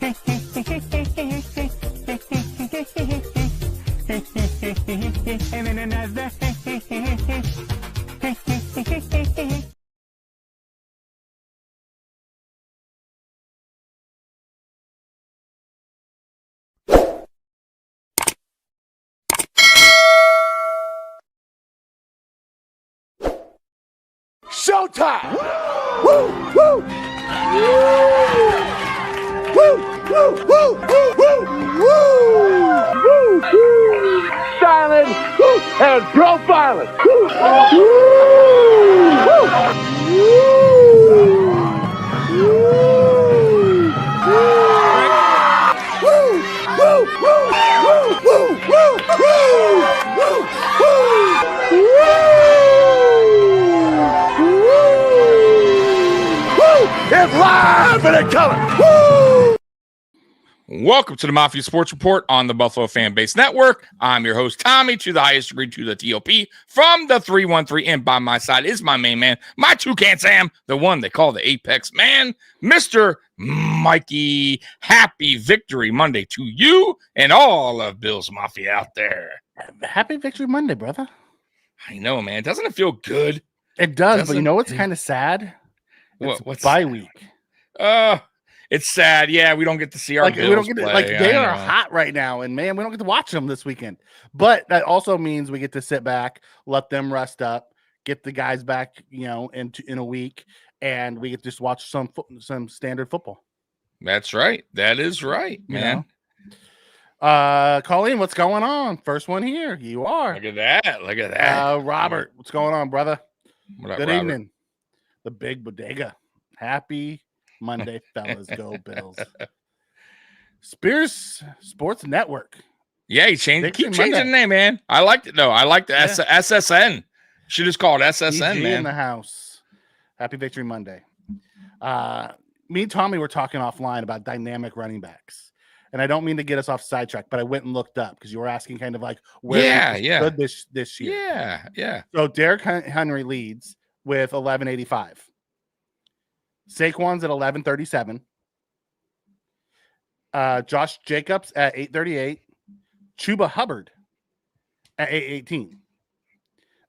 And then another. Showtime! Woo! Woo! Woo! Woo! Woo! Woo! Woo! Woo! Silent and profiling. Woo! It's live and in color. Woo! Welcome to the Mafia Sports Report on the Buffalo Fan Base Network. I'm your host, Tommy, to the highest degree to the TOP from the 313. And by my side is my main man, my toucan Sam, the one they call the Apex Man, Mr. Mikey. Happy Victory Monday to you and all of Bill's Mafia out there. Happy Victory Monday, brother. I know, man. Doesn't it feel good? It does, but you know what's kind of sad? What's bye week? It's sad. Yeah, we don't get to see our Bills we don't get play. Like they are hot right now, and man, we don't get to watch them this weekend. But that also means we get to sit back, let them rest up, get the guys back, in a week, and we get to just watch some standard football. That's right. That is right, man. Colleen, what's going on? First one here. You are. Look at that. Look at that. Robert, what's going on, brother? What up, Good Robert? evening. The big bodega. Happy Monday, fellas. Go Bills. Spears Sports Network. Yeah, he changed. Keep changing the name, man. I liked it though. I like the SSN. Should just call it SSN, EG man. In the house. Happy Victory Monday. Me and Tommy were talking offline about dynamic running backs, and I don't mean to get us off sidetrack, but I went and looked up because you were asking kind of like where good this year. Yeah. So Derrick Henry leads with 1185. Saquon's at 1137. Josh Jacobs at 838. Chuba Hubbard at 818.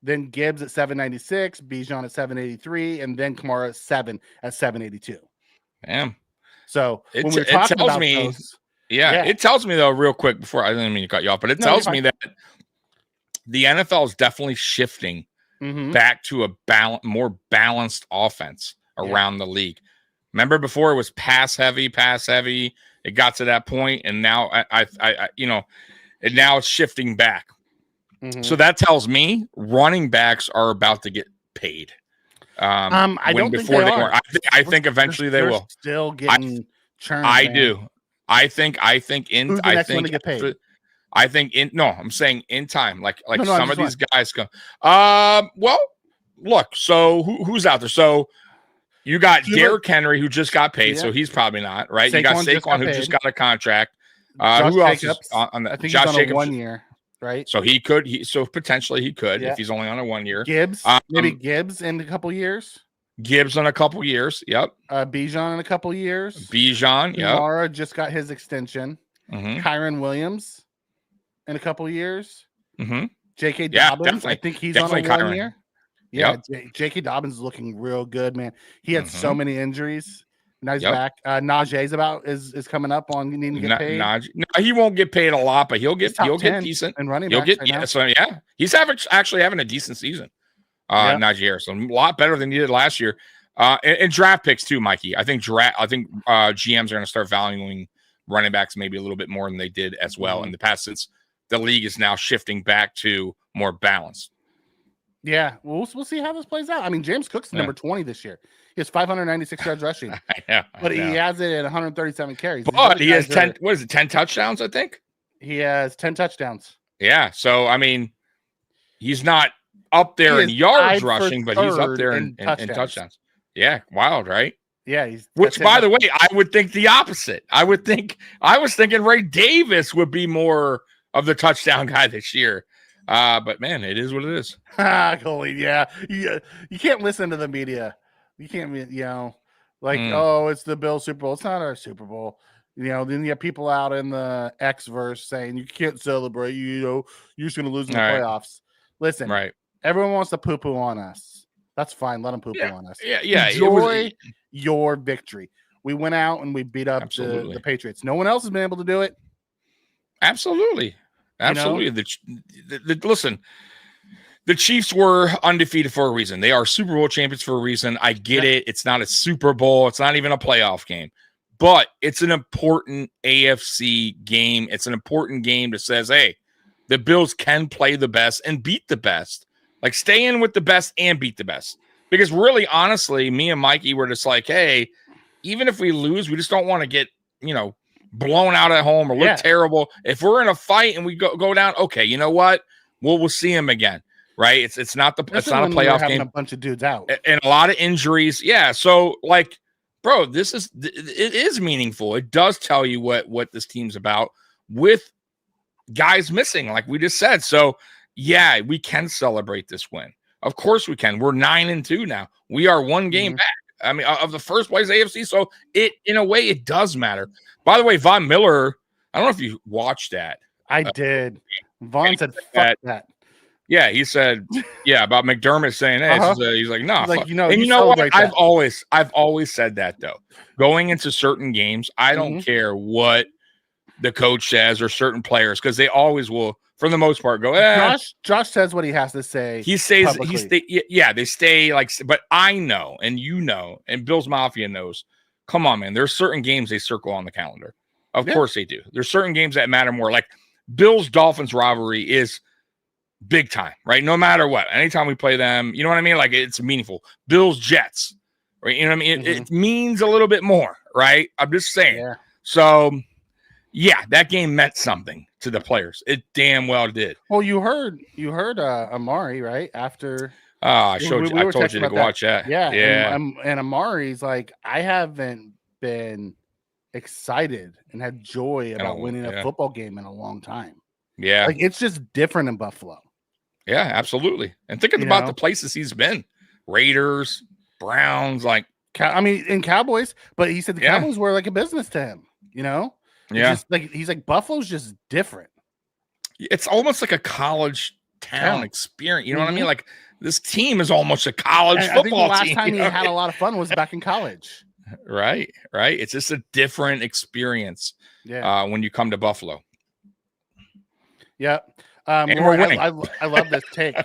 Then Gibbs at 796. Bijan at 783. And then Kamara at 782. Damn. So when we're talking about those, it tells me though, real quick before I didn't mean to cut you off, but it tells me that the NFL is definitely shifting back to a more balanced offense around the league. Remember before it was pass heavy. It got to that point, and now and now it's shifting back. So that tells me running backs are about to get paid. I don't think they are. I think eventually they will. Still getting churned. I do. I think Who's the next one to get paid? I'm saying in time, like some of these guys go. Well, look. So who's out there? So you got Derrick Henry who just got paid, so he's probably not right. You got Saquon who just got a contract. Who else is on that? I think Josh he's on Jacobs, 1 year, right? So so potentially he could if he's only on a 1 year. Gibbs, maybe Gibbs in a couple years. Gibbs in a couple years. Yep. Bijan in a couple years. Bijan. Yep. Kamara just got his extension. Kyron Williams in a couple years. J.K. Dobbins, I think he's on a 1 year. Yeah, J.K. Dobbins is looking real good, man. He had so many injuries. Now he's back. Najee's is coming up on needing to get paid. No, he won't get paid a lot, but he'll get decent. And running he'll backs get he's actually having a decent season. Najee Harris, a lot better than he did last year. And draft picks too, Mikey. I think GMs are going to start valuing running backs maybe a little bit more than they did as well in the past, since the league is now shifting back to more balance. Yeah, we'll see how this plays out. I mean, James Cook's number 20 this year. He has 596 yards rushing. But he has it at 137 carries. But he has 10 touchdowns, I think? He has 10 touchdowns. Yeah, so I mean, he's not up there in yards rushing, but he's up there in touchdowns. Yeah, wild, right? Yeah, which, by the way, I would think the opposite. I was thinking Ray Davis would be more of the touchdown guy this year. But man, it is what it is. Colleen, you can't listen to the media. You can't, oh, it's the Bills Super Bowl. It's not our Super Bowl. Then you have people out in the X-verse saying you can't celebrate. You're just going to lose in the playoffs. Listen, everyone wants to poo-poo on us. That's fine. Let them poo-poo on us. Yeah. Enjoy your victory. We went out and we beat up the Patriots. No one else has been able to do it. Absolutely. Listen, the Chiefs were undefeated for a reason. They are Super Bowl champions for a reason. I get it. It's not a Super Bowl. It's not even a playoff game. But it's an important AFC game. It's an important game that says, hey, the Bills can play the best and beat the best. Like, stay in with the best and beat the best. Because really, honestly, me and Mikey were just like, hey, even if we lose, we just don't want to get, blown out at home or look terrible. If we're in a fight and we go down, okay, you know what? We'll see him again, right? It's not a playoff game. A bunch of dudes out and a lot of injuries. Yeah, so like, bro, it is meaningful. It does tell you what this team's about with guys missing, like we just said. So yeah, we can celebrate this win. Of course we can. We're 9-2 now. We are one game back. I mean, of the first place AFC. So in a way, it does matter. By the way, Von Miller, I don't know if you watched that. I did. Vaughn said, fuck that. Yeah, he said, about McDermott saying, hey, he's like, no. Like, and you know what? I've always said that, though. Going into certain games, I don't care what the coach says or certain players, because they always will, for the most part, go, Josh says what he has to say. They stay like, but I know, and and Bill's Mafia knows. Come on, man. There's certain games they circle on the calendar. Of course they do. There's certain games that matter more. Like Bills Dolphins rivalry is big time, right? No matter what. Anytime we play them, you know what I mean? Like, it's meaningful. Bills Jets, right? You know what I mean? It means a little bit more, right? I'm just saying. Yeah. So, yeah, that game meant something to the players. It damn well did. Well, you heard Amari, right? After I told you to go watch that. Yeah. And Amari's like, I haven't been excited and had joy about winning a football game in a long time. Yeah. Like, it's just different in Buffalo. Yeah, absolutely. And thinking about the places he's been. Raiders, Browns, like and Cowboys, but he said the Cowboys were like a business to him, Yeah. Just like, he's like, Buffalo's just different. It's almost like a college town experience. You know what I mean? Like, this team is almost a college football team. I think the last time he had a lot of fun was back in college. Right. It's just a different experience when you come to Buffalo. Yeah. And we're winning. I love this take.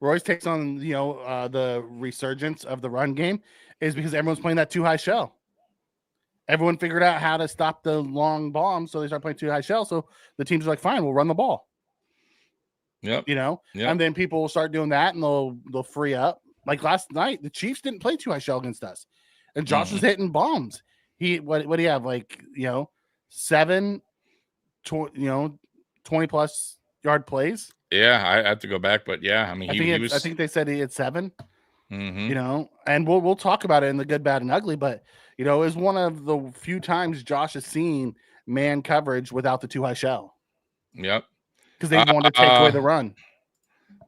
Roy's takes on, the resurgence of the run game is because everyone's playing that too high shell. Everyone figured out how to stop the long bombs, so they start playing too high shell. So the teams are like, fine, we'll run the ball. Yep. And then people will start doing that and they'll free up. Like last night, the Chiefs didn't play too high shell against us. And Josh was hitting bombs. What do you have? Like, 7 20 plus yard plays. Yeah, I have to go back, but yeah, I mean, I think they said he had 7. And we'll talk about it in the good, bad, and ugly, but it was one of the few times Josh has seen man coverage without the too high shell. Yep. Because they wanted to take away the run.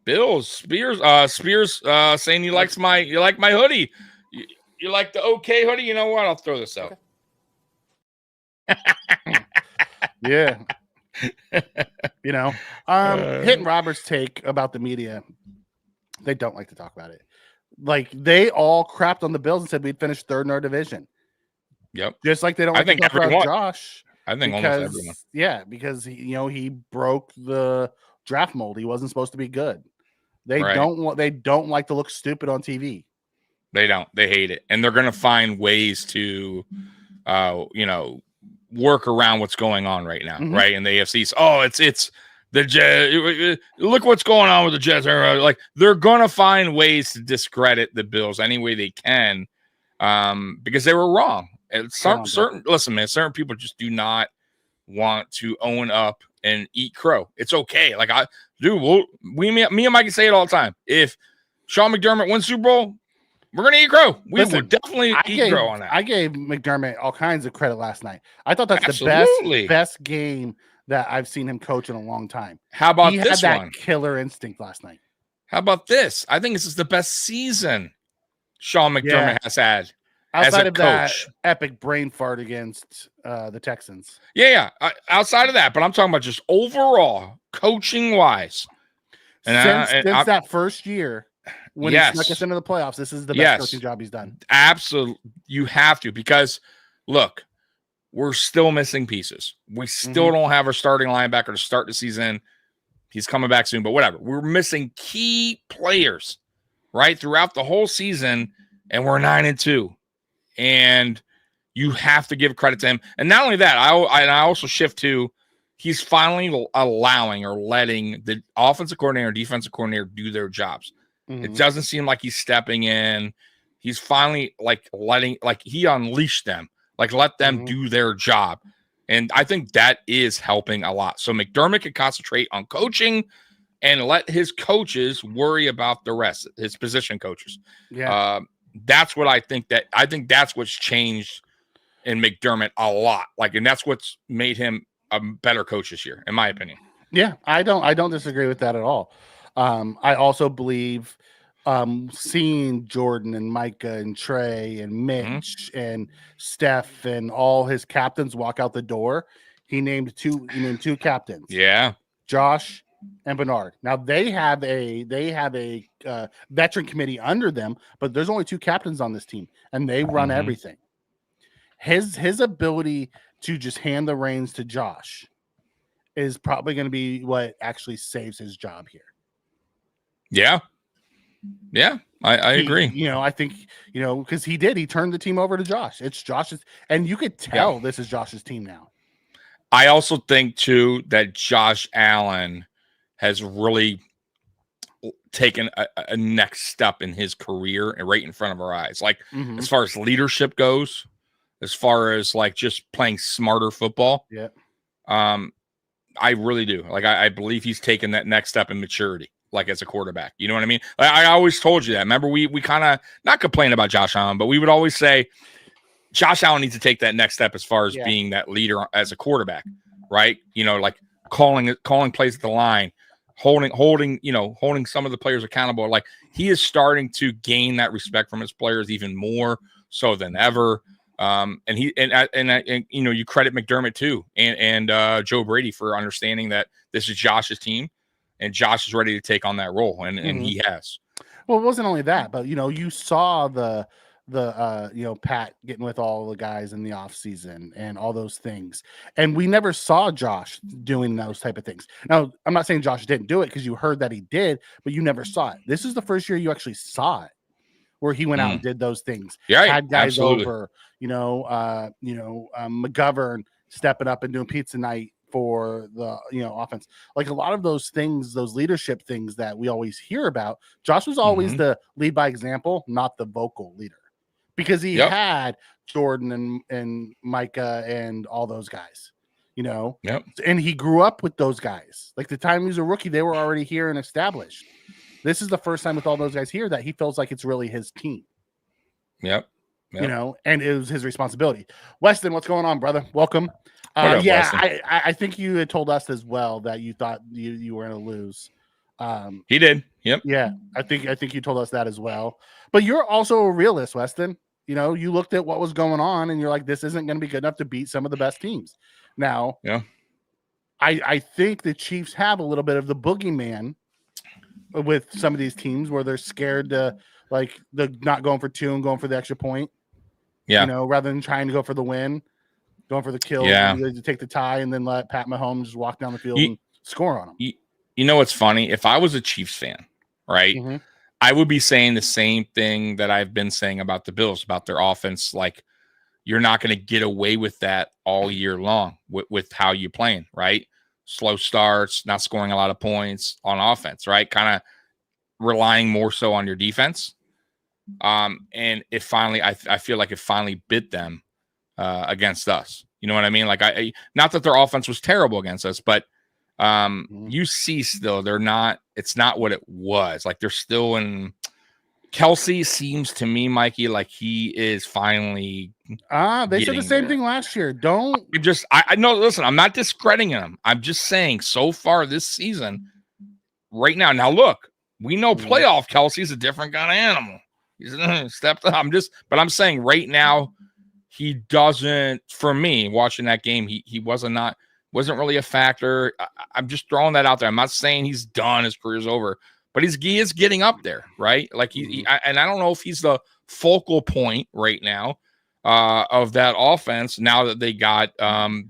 Bills Spears saying you like my hoodie. You like the OK hoodie? You know what? I'll throw this out. Yeah. Hitting Robert's take about the media. They don't like to talk about it. Like, they all crapped on the Bills and said we'd finish third in our division. Yep. Just like they don't like to talk about Josh. I think almost everyone. Yeah, because he broke the draft mold. He wasn't supposed to be good. They don't like to look stupid on TV. They don't. They hate it. And they're going to find ways to work around what's going on right now, right? In the AFC. Oh, it's the Jets. Look what's going on with the Jets. Like, they're going to find ways to discredit the Bills any way they can, because they were wrong. And certain people just do not want to own up and eat crow. It's okay. Like, me and Mike say it all the time. If Sean McDermott wins Super Bowl, we're going to eat crow. We will definitely eat crow on that. I gave McDermott all kinds of credit last night. I thought that's the best game that I've seen him coach in a long time. How about he this had one? That killer instinct last night. How about this? I think this is the best season Sean McDermott has had Outside of that epic brain fart against the Texans. Yeah. Outside of that, but I'm talking about just overall coaching wise. And since that first year, when he snuck us into the playoffs, this is the best coaching job he's done. Absolutely. You have to, because look, we're still missing pieces. We still don't have our starting linebacker to start the season. He's coming back soon, but whatever. We're missing key players, right, throughout the whole season, and we're 9-2. And you have to give credit to him. And not only that, I also shift to he's finally allowing or letting the offensive coordinator, defensive coordinator do their jobs. It doesn't seem like he's stepping in. He's finally he unleashed them, let them do their job. And I think that is helping a lot. So McDermott can concentrate on coaching and let his coaches worry about the rest, his position coaches. Yeah. That's what I think that's what's changed in McDermott a lot. And that's what's made him a better coach this year, in my opinion. Yeah, I don't disagree with that at all. I also believe seeing Jordan and Micah and Trey and Mitch and Steph and all his captains walk out the door, he named two captains. Yeah. Josh and Bernard. Now they have a veteran committee under them, but there's only two captains on this team, and they run everything. His ability to just hand the reins to Josh is probably going to be what actually saves his job here. Yeah. I agree. I think, because he turned the team over to Josh. It's Josh's, and you could tell this is Josh's team now. I also think too that Josh Allen has really taken a next step in his career and right in front of our eyes. As far as leadership goes, as far as just playing smarter football. Yeah. I really do. I believe he's taken that next step in maturity, as a quarterback. You know what I mean? I always told you that. Remember, we kind of not complain about Josh Allen, but we would always say Josh Allen needs to take that next step as far as being that leader as a quarterback, right? Calling plays at the line, holding some of the players accountable. He is starting to gain that respect from his players even more so than ever. And you credit McDermott too, and Joe Brady for understanding that this is Josh's team, and Josh is ready to take on that role, and he has. Well, it wasn't only that, but you saw the Pat getting with all the guys in the off season and all those things, and we never saw Josh doing those type of things. Now, I'm not saying Josh didn't do it, because you heard that he did, but you never saw it. This is the first year you actually saw it, where he went out and did those things. Yeah, had guys absolutely. over, McGovern stepping up and doing pizza night for the offense. A lot of those things, those leadership things that we always hear about, Josh was always the lead by example, not the vocal leader, because he had Jordan and Micah and all those guys, and he grew up with those guys. The time he was a rookie, they were already here and established. This is the first time with all those guys here that he feels like it's really his team. Yep. And it was his responsibility. Weston, what's going on, brother? Welcome. I think you had told us as well that you thought you were going to lose. He did. Yep. Yeah, I think you told us that as well. But you're also a realist, Weston. You looked at what was going on, and you're like, this isn't going to be good enough to beat some of the best teams. Now, I think the Chiefs have a little bit of the boogeyman with some of these teams where they're scared to they're not going for two and going for the extra point. Rather than trying to go for the win, going for the kill, to take the tie and then let Pat Mahomes just walk down the field and score on them. You know what's funny? If I was a Chiefs fan, right, I would be saying the same thing that I've been saying about the Bills, about their offense. You're not going to get away with that all year long with how you're playing, right? Slow starts, not scoring a lot of points on offense, right? Kind of relying more so on your defense. And it finally, I feel like it finally bit them against us. You know what I mean? Not that their offense was terrible against us, but you see still it's not what it was. They're still in. Kelsey seems to me, Mikey, like he is finally. They said the same thing last year. I know. Listen, I'm not discrediting him. I'm just saying so far this season, right now. Now look, we know playoff Kelsey's a different kind of animal. He's stepped up. But I'm saying right now, he doesn't. For me, watching that game, he wasn't really a factor. I'm just throwing that out there. I'm not saying he's done, his career's over, but he is getting up there, right? Like and I don't know if he's the focal point right now of that offense. Now that they got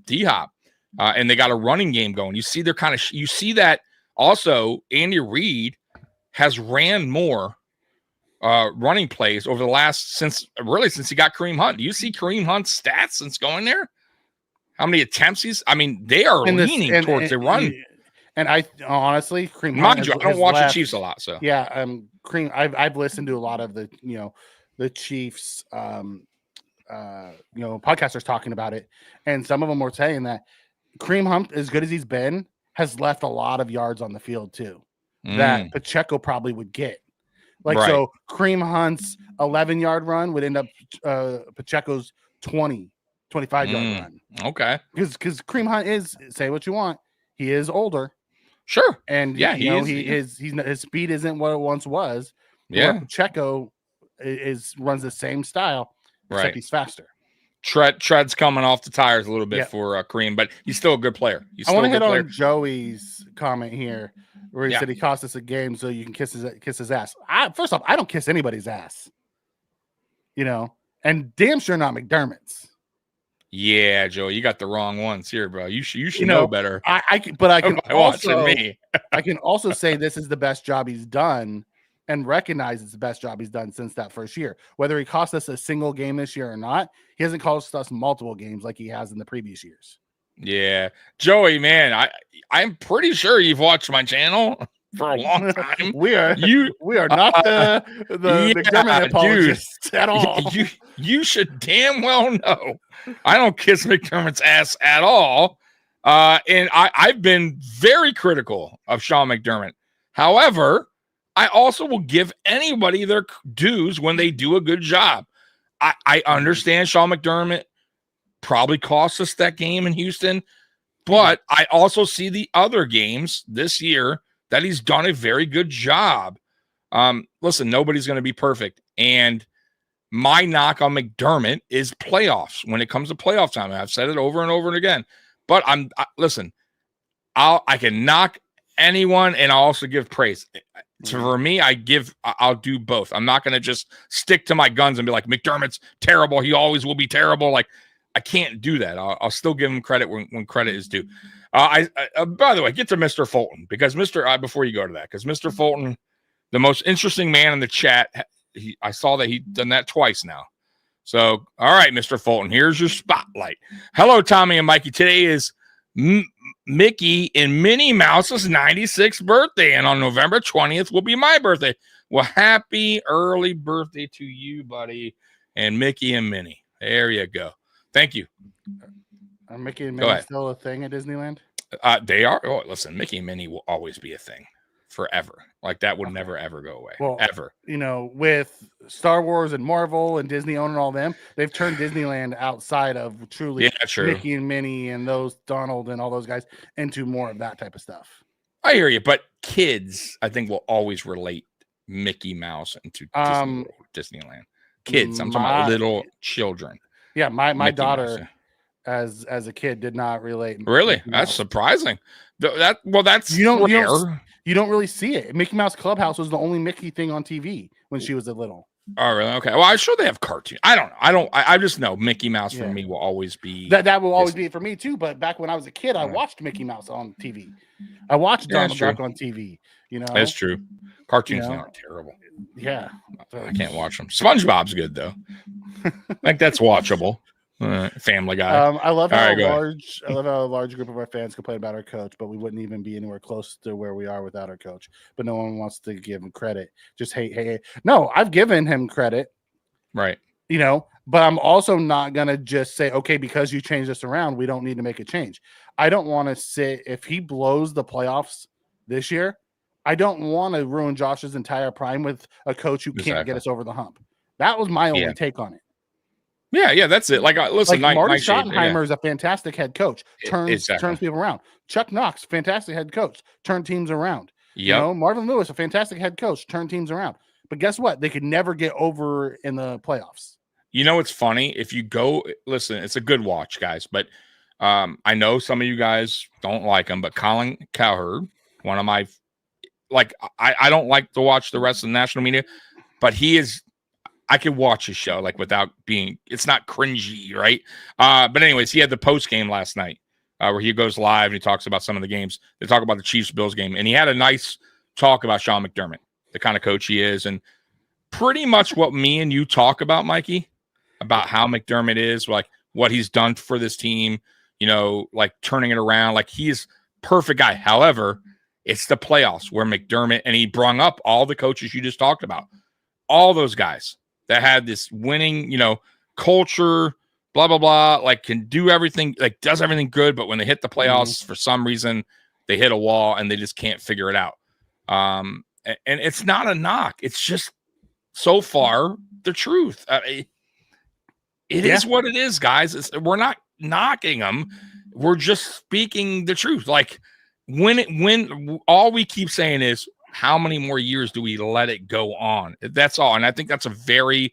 D-Hop and they got a running game going, you see you see that also. Andy Reid has ran more running plays over the last since he got Kareem Hunt. Do you see Kareem Hunt's stats since going there? How many attempts they are leaning towards the run. And I honestly, Kareem Hunt, I don't watch the Chiefs a lot, so yeah. Kareem, I've listened to a lot of the the Chiefs podcasters talking about it, and some of them were saying that Kareem Hunt, as good as he's been, has left a lot of yards on the field too that Pacheco probably would get. So Kareem Hunt's 11-yard run would end up Pacheco's 25-yard run. Okay. Because Kareem Hunt is, say what you want, he is older. Sure. And his speed isn't what it once was. Yeah. Pacheco runs the same style, except he's faster. Tread's coming off the tires a little bit for Kareem, but he's still a good player. I want to hit on Joey's comment here, where he said he cost us a game so you can kiss his ass. First off, I don't kiss anybody's ass, and damn sure not McDermott's. Yeah, Joey, you got the wrong ones here, bro. You should know better. I can also say this is the best job he's done, and recognize it's the best job he's done since that first year. Whether he cost us a single game this year or not, he hasn't cost us multiple games like he has in the previous years. Yeah, Joey, man, I'm pretty sure you've watched my channel for a long time. we are not the McDermott apologists at all. You should damn well know I don't kiss McDermott's ass at all. And I've been very critical of Sean McDermott. However, I also will give anybody their dues when they do a good job. I understand Sean McDermott probably cost us that game in Houston, but I also see the other games this year that he's done a very good job. Listen, nobody's going to be perfect. And my knock on McDermott is playoffs. When it comes to playoff time, I've said it over and over and again. But listen, I can knock anyone and I'll also give praise. So for me, I'll do both. I'm not going to just stick to my guns and be like, McDermott's terrible. He always will be terrible. Like, I can't do that. I'll still give him credit when credit is due. By the way, get to Mr. Fulton, because before you go to that, because Mr. Fulton, the most interesting man in the chat, I saw that he's done that twice now. So, all right, Mr. Fulton, here's your spotlight. Hello, Tommy and Mikey. Today is Mickey and Minnie Mouse's 96th birthday, and on November 20th will be my birthday. Well, happy early birthday to you, buddy, and Mickey and Minnie. There you go. Thank you. Are Mickey and Minnie still a thing at Disneyland? They are. Oh, listen, Mickey and Minnie will always be a thing forever. Like, that would never, ever go away. Well, ever. With Star Wars and Marvel and Disney owning all them, they've turned Disneyland outside of truly Mickey and Minnie and those Donald and all those guys into more of that type of stuff. I hear you, but kids, I think, will always relate Mickey Mouse into Disneyland. Kids, I'm talking about little children. Yeah, my daughter, as a kid, did not relate. Really? That's surprising. That's you don't really see it. Mickey Mouse Clubhouse was the only Mickey thing on TV when she was little. Oh, really? Okay. Well, I'm sure they have cartoons. I don't know. I just know Mickey Mouse for me will always be that will always be it for me too. But back when I was a kid, I watched Mickey Mouse on TV. I watched Donald Duck on TV. That's true. Cartoons aren't terrible. Yeah, I can't watch them. SpongeBob's good though. Like, that's watchable. Family Guy. I love how a large group of our fans complain about our coach, but we wouldn't even be anywhere close to where we are without our coach. But no one wants to give him credit. Just hey. No, I've given him credit. Right. But I'm also not gonna just say, okay, because you changed this around, we don't need to make a change. I don't want to sit if he blows the playoffs this year. I don't want to ruin Josh's entire prime with a coach who can't get us over the hump. That was my only take on it. Yeah, that's it. Like, listen, Marty Schottenheimer is a fantastic head coach. Turns people around. Chuck Knox, fantastic head coach. Turn teams around. Yeah. Marvin Lewis, a fantastic head coach. Turn teams around. But guess what? They could never get over in the playoffs. You know, it's funny. If you go, listen, it's a good watch, guys. But I know some of you guys don't like him, but Colin Cowherd, one of my, I don't like to watch the rest of the national media, but I could watch his show without being, it's not cringy, right? But anyways, he had the post game last night where he goes live and he talks about some of the games. They talk about the Chiefs-Bills game, and he had a nice talk about Sean McDermott, the kind of coach he is, and pretty much what me and you talk about, Mikey, about how McDermott is, what he's done for this team, turning it around. He is perfect guy. However, it's the playoffs where McDermott, and he brung up all the coaches you just talked about, all those guys that had this winning, culture, blah, blah, blah, can do everything, does everything good. But when they hit the playoffs, for some reason, they hit a wall and they just can't figure it out. And it's not a knock. It's just so far the truth. It is what it is, guys. We're not knocking them. We're just speaking the truth. When all we keep saying is, how many more years do we let it go on? That's all. And I think that's a very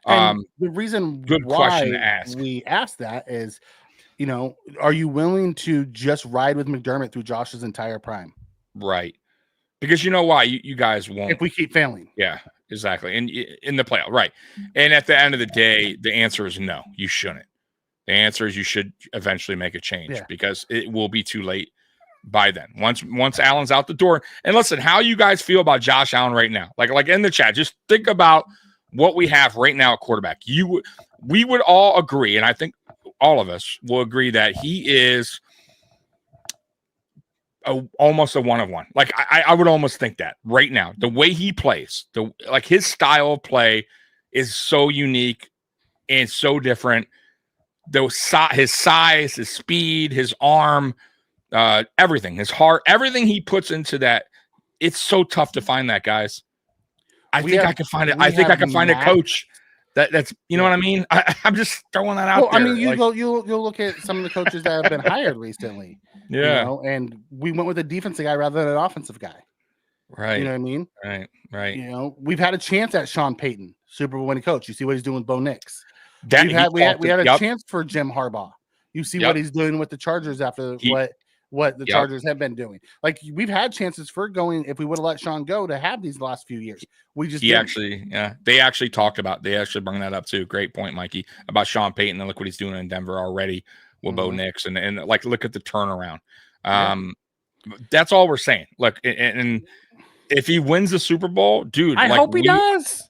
the reason good question to ask. We ask that is, are you willing to just ride with McDermott through Josh's entire prime? Right. Because you know why? You guys won't. If we keep failing. Yeah, exactly. And in the playoff, right. And at the end of the day, the answer is no, you shouldn't. The answer is you should eventually make a change because it will be too late by then. Once Allen's out the door. And listen, how you guys feel about Josh Allen right now? Like in the chat, just think about what we have right now at quarterback. We would all agree, and I think all of us will agree that he is almost a one-of-one. I would almost think that right now. The way he plays, his style of play is so unique and so different. His size, his speed, his arm, everything, his heart, everything he puts into that, it's so tough to find that, guys. I think I can find it. I think I can find a coach that's what I mean. I'm just throwing that out there. I mean, you'll look at some of the coaches that have been hired recently. Yeah. And we went with a defensive guy rather than an offensive guy. Right. You know what I mean? Right. We've had a chance at Sean Payton, Super Bowl winning coach. You see what he's doing with Bo Nix. We had a chance for Jim Harbaugh. You see what he's doing with the Chargers after what the Chargers have been doing. We've had chances for going, if we would have let Sean go, to have these last few years. We just they actually talked about, they actually bring that up too. Great point, Mikey, about Sean Payton, and look what he's doing in Denver already with Bo Nix, and look at the turnaround. That's all we're saying. Look, and if he wins the Super Bowl, dude, I hope he does.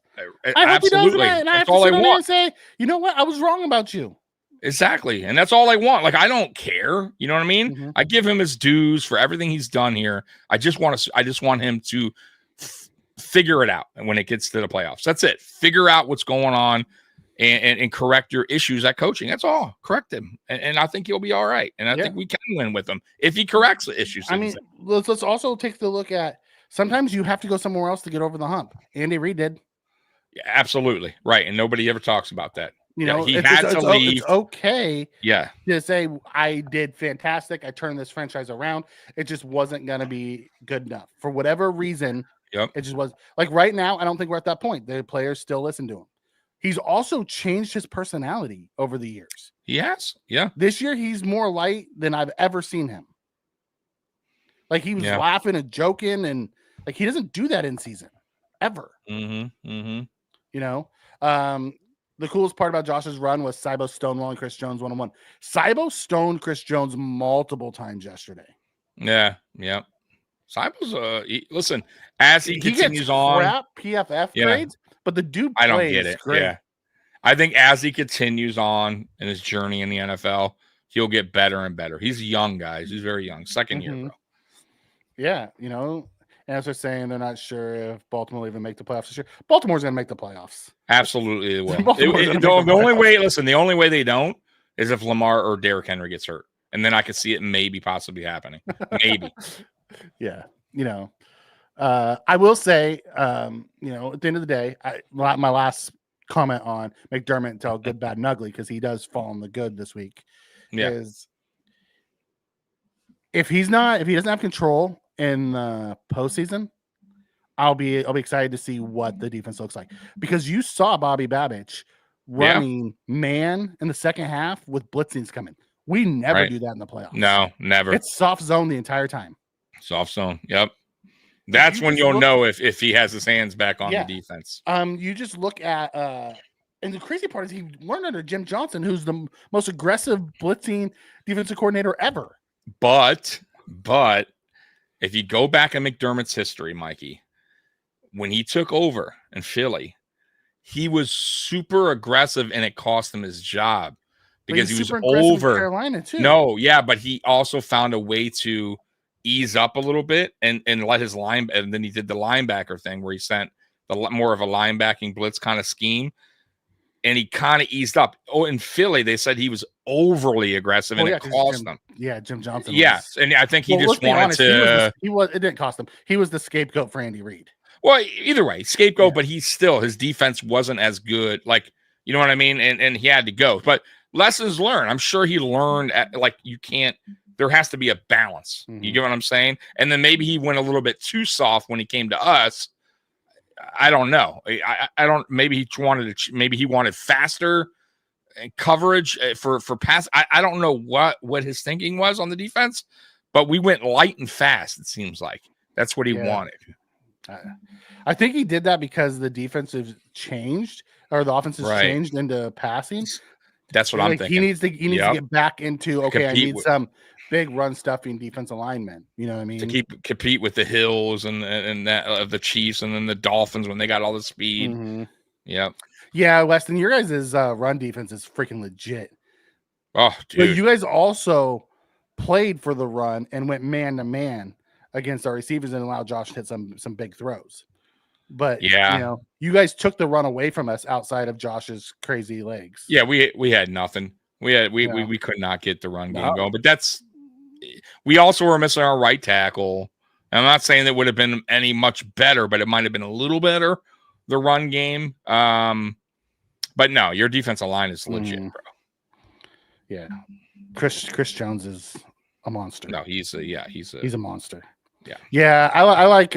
I hope he does, and I have to sit on there and say, you know what, I was wrong about you. Exactly. And that's all I want. I don't care. You know what I mean? I give him his dues for everything he's done here. I just want him to figure it out. And when it gets to the playoffs, that's it. Figure out what's going on and correct your issues at coaching. That's all. Correct him. And I think he'll be all right. And I think we can win with him if he corrects the issues. I mean, let's also take the look at, sometimes you have to go somewhere else to get over the hump. Andy Reid did. Yeah, absolutely. Right. And nobody ever talks about that. He had to leave. It's okay to say, I did fantastic. I turned this franchise around. It just wasn't going to be good enough. For whatever reason, it just was. Right now, I don't think we're at that point. The players still listen to him. He's also changed his personality over the years. He has. Yeah. This year, he's more light than I've ever seen him. He was laughing and joking, and he doesn't do that in season ever. The coolest part about Josh's run was Cybo stonewalling Chris Jones one-on-one. Cybo stoned Chris Jones multiple times yesterday. Yeah. Cybo's listen, as he continues on, crap PFF grades, but the dude plays. I don't get it. Great. Yeah. I think as he continues on in his journey in the NFL, he'll get better and better. He's young, guys. He's very young. Second year, bro. Yeah, and as they're saying, they're not sure if Baltimore will even make the playoffs this year. Baltimore's going to make the playoffs. Absolutely, they will. The only way they don't is if Lamar or Derrick Henry gets hurt, and then I could see it maybe possibly happening. Maybe. Yeah, I will say, at the end of the day, my last comment on McDermott until good, bad, and ugly, because he does fall in the good this week, is if he doesn't have control in the postseason, I'll be excited to see what the defense looks like, because you saw Bobby Babich running man in the second half with blitzings coming. We never do that in the playoffs. No, never. It's soft zone the entire time. Soft zone. Yep. That's when you'll know if he has his hands back on the defense. You just look at and the crazy part is he learned under Jim Johnson, who's the most aggressive blitzing defensive coordinator ever. But if you go back in McDermott's history, Mikey, when he took over in Philly, he was super aggressive and it cost him his job because he was over Carolina too. No, yeah, but he also found a way to ease up a little bit and let his line, and then he did the linebacker thing where he sent more of a linebacking blitz kind of scheme. And he kind of eased up. Oh, in Philly, they said he was overly aggressive, and it cost them. Yeah, Jim Johnson. Yes, and I think he just wanted to. It didn't cost him. He was the scapegoat for Andy Reid. Well, either way, scapegoat, but his defense wasn't as good. Like, you know what I mean? And he had to go. But lessons learned. I'm sure he learned. You can't. There has to be a balance. Mm-hmm. You get what I'm saying? And then maybe he went a little bit too soft when he came to us. I don't know. I don't. Maybe he wanted faster coverage for pass. I don't know what his thinking was on the defense, but we went light and fast. It seems like that's what he wanted. I think he did that because the defense has changed, or the offense has changed into passing. That's what I'm thinking. He needs to get back into I need some big run stuffing defense alignment. You know what I mean? To compete with the Hills and that of the Chiefs and then the Dolphins when they got all the speed. Mm-hmm. Yep. Yeah, Weston, your guys' run defense is freaking legit. Oh, dude. But you guys also played for the run and went man to man against our receivers and allowed Josh to hit some big throws. But you guys took the run away from us outside of Josh's crazy legs. Yeah, we had nothing. We could not get the run game going. But we also were missing our right tackle. I'm not saying that would have been any much better, but it might have been a little better, the run game. But no, your defensive line is legit, bro. Yeah. Chris Jones is a monster. No, he's a monster. Yeah. Yeah, I like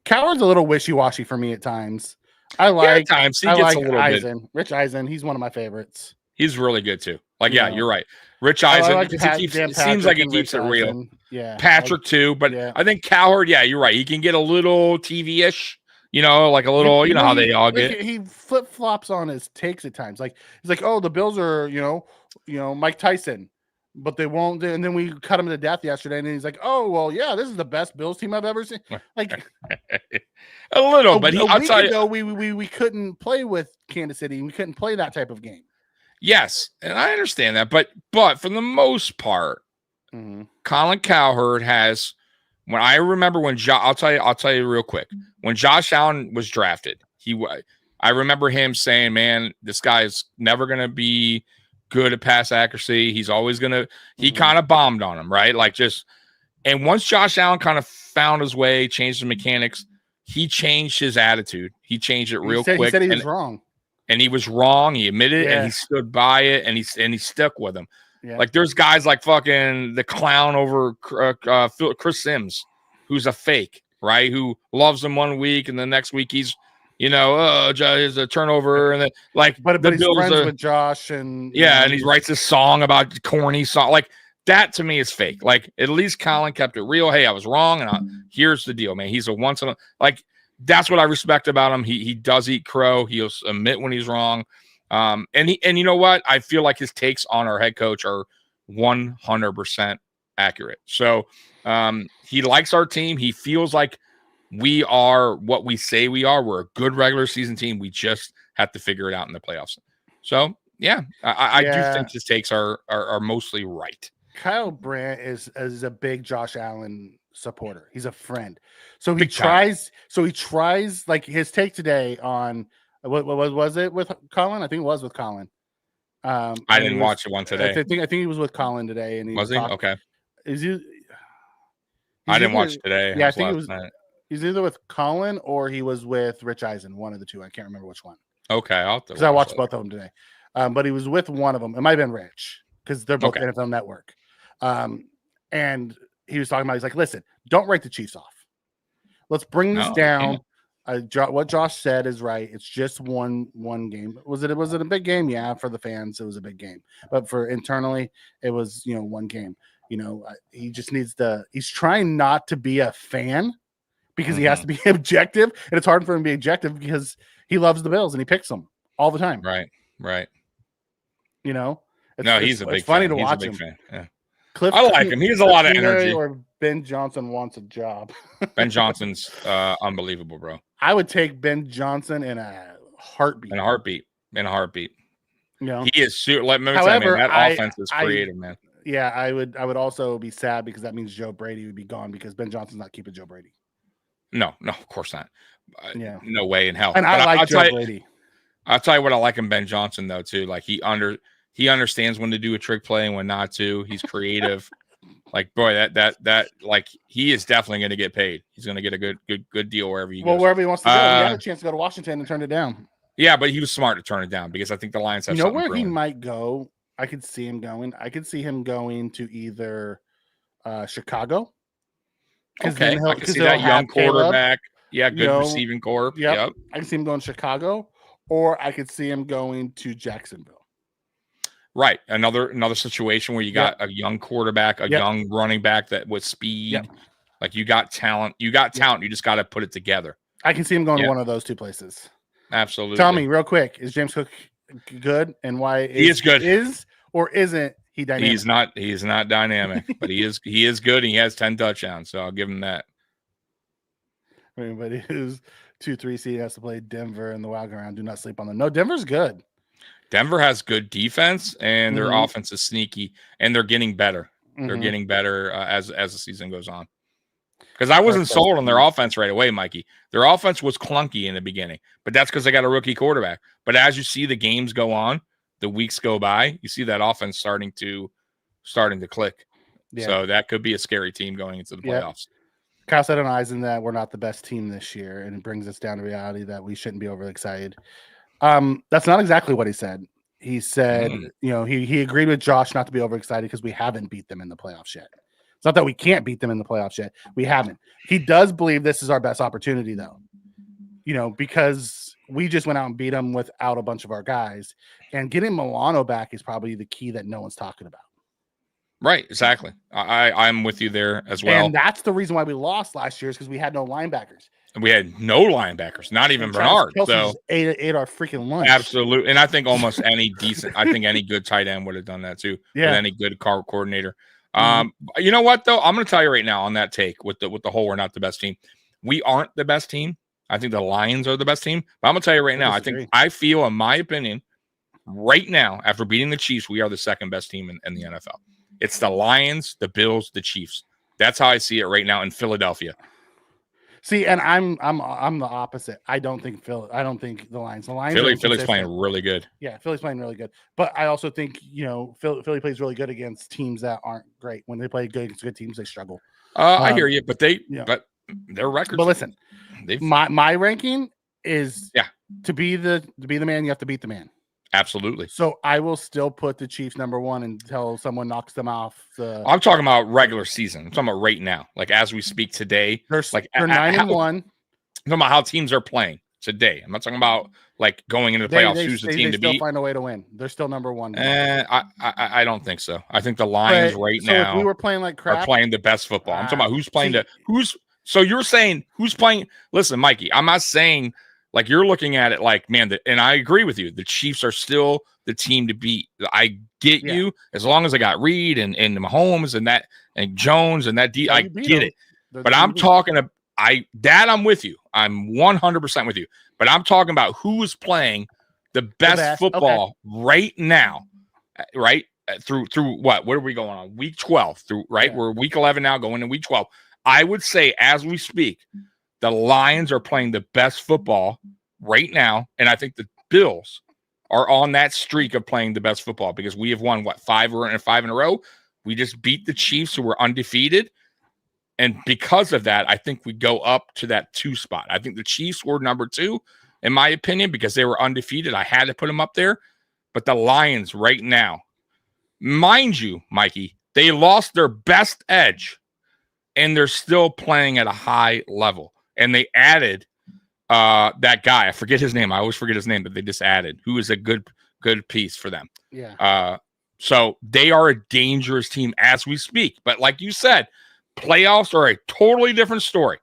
Coward's a little wishy-washy for me at times. At times he gets a little Eisen. bit. Rich Eisen, he's one of my favorites. He's really good too. You're right. Rich Eisen, it seems like he keeps it real. Eisen. Yeah. Patrick too, but I think Coward, you're right. He can get a little TV-ish, like a little, how they all get. He flip-flops on his takes at times. Like he's like, oh, the Bills are, Mike Tyson, but they won't. And then we cut him to death yesterday, and he's like, oh, well, yeah, this is the best Bills team I've ever seen. Like a little, but a week ago, we couldn't play with Kansas City. We couldn't play that type of game. Yes, and I understand that, but for the most part, Colin Cowherd has. When I remember I'll tell you real quick. When Josh Allen was drafted, I remember him saying, "Man, this guy is never going to be good at pass accuracy. He's always going to." He kind of bombed on him, right? And once Josh Allen kind of found his way, changed the mechanics, he changed his attitude. He changed it real quick. He said he was wrong. And he was wrong. He admitted it, and he stood by it, and he stuck with him. Yeah. There's guys like fucking the clown over Chris Sims, who's a fake, right? Who loves him one week, and the next week he's, is a turnover, and then but he's friends with Josh, and and he writes a song about corny song. That to me is fake. At least Colin kept it real. Hey, I was wrong, and here's the deal, man. He's a once in a that's what I respect about him. He does eat crow. He'll admit when he's wrong. And you know what? I feel like his takes on our head coach are 100% accurate. So he likes our team. He feels like we are what we say we are. We're a good regular season team. We just have to figure it out in the playoffs. So I do think his takes are mostly right. Kyle Brandt is a big Josh Allen supporter. He's a friend. So he tries his take today on what was it with Colin? I think it was with Colin. I didn't watch the one today. I think he was with Colin today, and was he? Okay. Is he? I didn't watch today. Yeah, I think it was. He's either with Colin or he was with Rich Eisen, one of the two. I can't remember which one. Okay, because I watched both of them today. But he was with one of them. It might have been Rich because they're both NFL Network. And he was talking about, he's like, listen, don't write the Chiefs off. Let's bring this down. What Josh said is right. It's just one game. Was it a big game? Yeah, for the fans, it was a big game. But for internally, it was one game. He just needs to. He's trying not to be a fan because he has to be objective, and it's hard for him to be objective because he loves the Bills and he picks them all the time. Right. He's a big. It's funny fan. to watch him. Fan. Yeah. Cliff, I like him. He has a lot of energy. Or Ben Johnson wants a job. Ben Johnson's unbelievable, bro. I would take Ben Johnson in a heartbeat. In a heartbeat. He is. Let me tell you, man, that offense is creative, man. Yeah, I would also be sad because that means Joe Brady would be gone because Ben Johnson's not keeping Joe Brady. No, of course not. No way in hell. And I like Joe Brady. I'll tell you what I like in Ben Johnson though too. Like he understands when to do a trick play and when not to. He's creative. Like boy, that like he is definitely going to get paid. He's going to get a good deal wherever he goes. Well, wherever he wants to go. He had a chance to go to Washington and turn it down. Yeah, but he was smart to turn it down because I think the Lions have. Where he might go? I could see him going. I could see him going to either Chicago. Okay, I can see that young quarterback. Yeah, good receiving corps. Yep. I can see him going to Chicago, or I could see him going to Jacksonville. Right, another situation where you got a young quarterback, young running back that with speed. Yep. Like you got talent. You got talent. You just got to put it together. I can see him going to one of those two places. Absolutely. Tell me real quick: is James Cook good, and why he is good? Is or isn't he dynamic? He's not dynamic, but he is good. And he has 10 touchdowns, so I'll give him that. Everybody who's 2-3 seed has to play Denver in the wild round. Do not sleep on them. No, Denver's good. Denver has good defense, and their offense is sneaky, and they're getting better. They're getting better as the season goes on. Because I wasn't sold on their offense right away, Mikey. Their offense was clunky in the beginning, but that's because they got a rookie quarterback. But as you see the games go on, the weeks go by, you see that offense starting to click. Yeah. So that could be a scary team going into the playoffs. Kyle said on Eisen that we're not the best team this year, and it brings us down to reality that we shouldn't be overly excited. That's not exactly what he said. He said, he agreed with Josh not to be overexcited because we haven't beat them in the playoffs yet. It's not that we can't beat them in the playoffs yet. We haven't. He does believe this is our best opportunity, though, because we just went out and beat them without a bunch of our guys. And getting Milano back is probably the key that no one's talking about. Right, exactly. I'm with you there as well. And that's the reason why we lost last year is because we had no linebackers. And we had no linebackers, not even Bernard. So ate our freaking lunch. Absolutely. And I think almost any any good tight end would have done that too. Yeah. With any good car coordinator. You know what though? I'm going to tell you right now on that take with the whole we're not the best team. We aren't the best team. I think the Lions are the best team. But I'm going to tell you right now, I feel, in my opinion, right now, after beating the Chiefs, we are the second best team in the NFL. It's the Lions, the Bills, the Chiefs. That's how I see it right now in Philadelphia. See, and I'm the opposite. I don't think the Lions. The Lions. Philly's playing really good. Yeah, Philly's playing really good. But I also think Philly plays really good against teams that aren't great. When they play good against good teams, they struggle. I hear you, but their records. But listen, my ranking is to be the man, you have to beat the man. Absolutely. So I will still put the Chiefs number one until someone knocks them off. I'm talking about regular season. I'm talking about right now, like as we speak today. They're 9-1. I'm talking about how teams are playing today. I'm not talking about like going into the playoffs. Who's the team to beat? They still find a way to win. They're still number one. I don't think so. I think the Lions now. If we were playing like crap, are playing the best football. I'm talking about who's playing So you're saying who's playing? Listen, Mikey, I'm not saying. Like you're looking at it like, man, and I agree with you. The Chiefs are still the team to beat. I get you. As long as I got Reed and Mahomes and Jones and that I get it. But I'm talking about I'm with you. I'm 100% with you. But I'm talking about who is playing the best football right now, right? Through what? What are we going on? Week 12 through, right? We're week 11 now, going to week 12. I would say as we speak, the Lions are playing the best football right now, and I think the Bills are on that streak of playing the best football because we have won, 5 in a row? We just beat the Chiefs, who were undefeated, and because of that, I think we go up to that 2 spot. I think the Chiefs were number 2, in my opinion, because they were undefeated. I had to put them up there, but the Lions right now, mind you, Mikey, they lost their best edge, and they're still playing at a high level. and they added that guy. I forget his name. I always forget his name, but they just added who is a good piece for them. Yeah. So they are a dangerous team as we speak. But like you said, playoffs are a totally different story.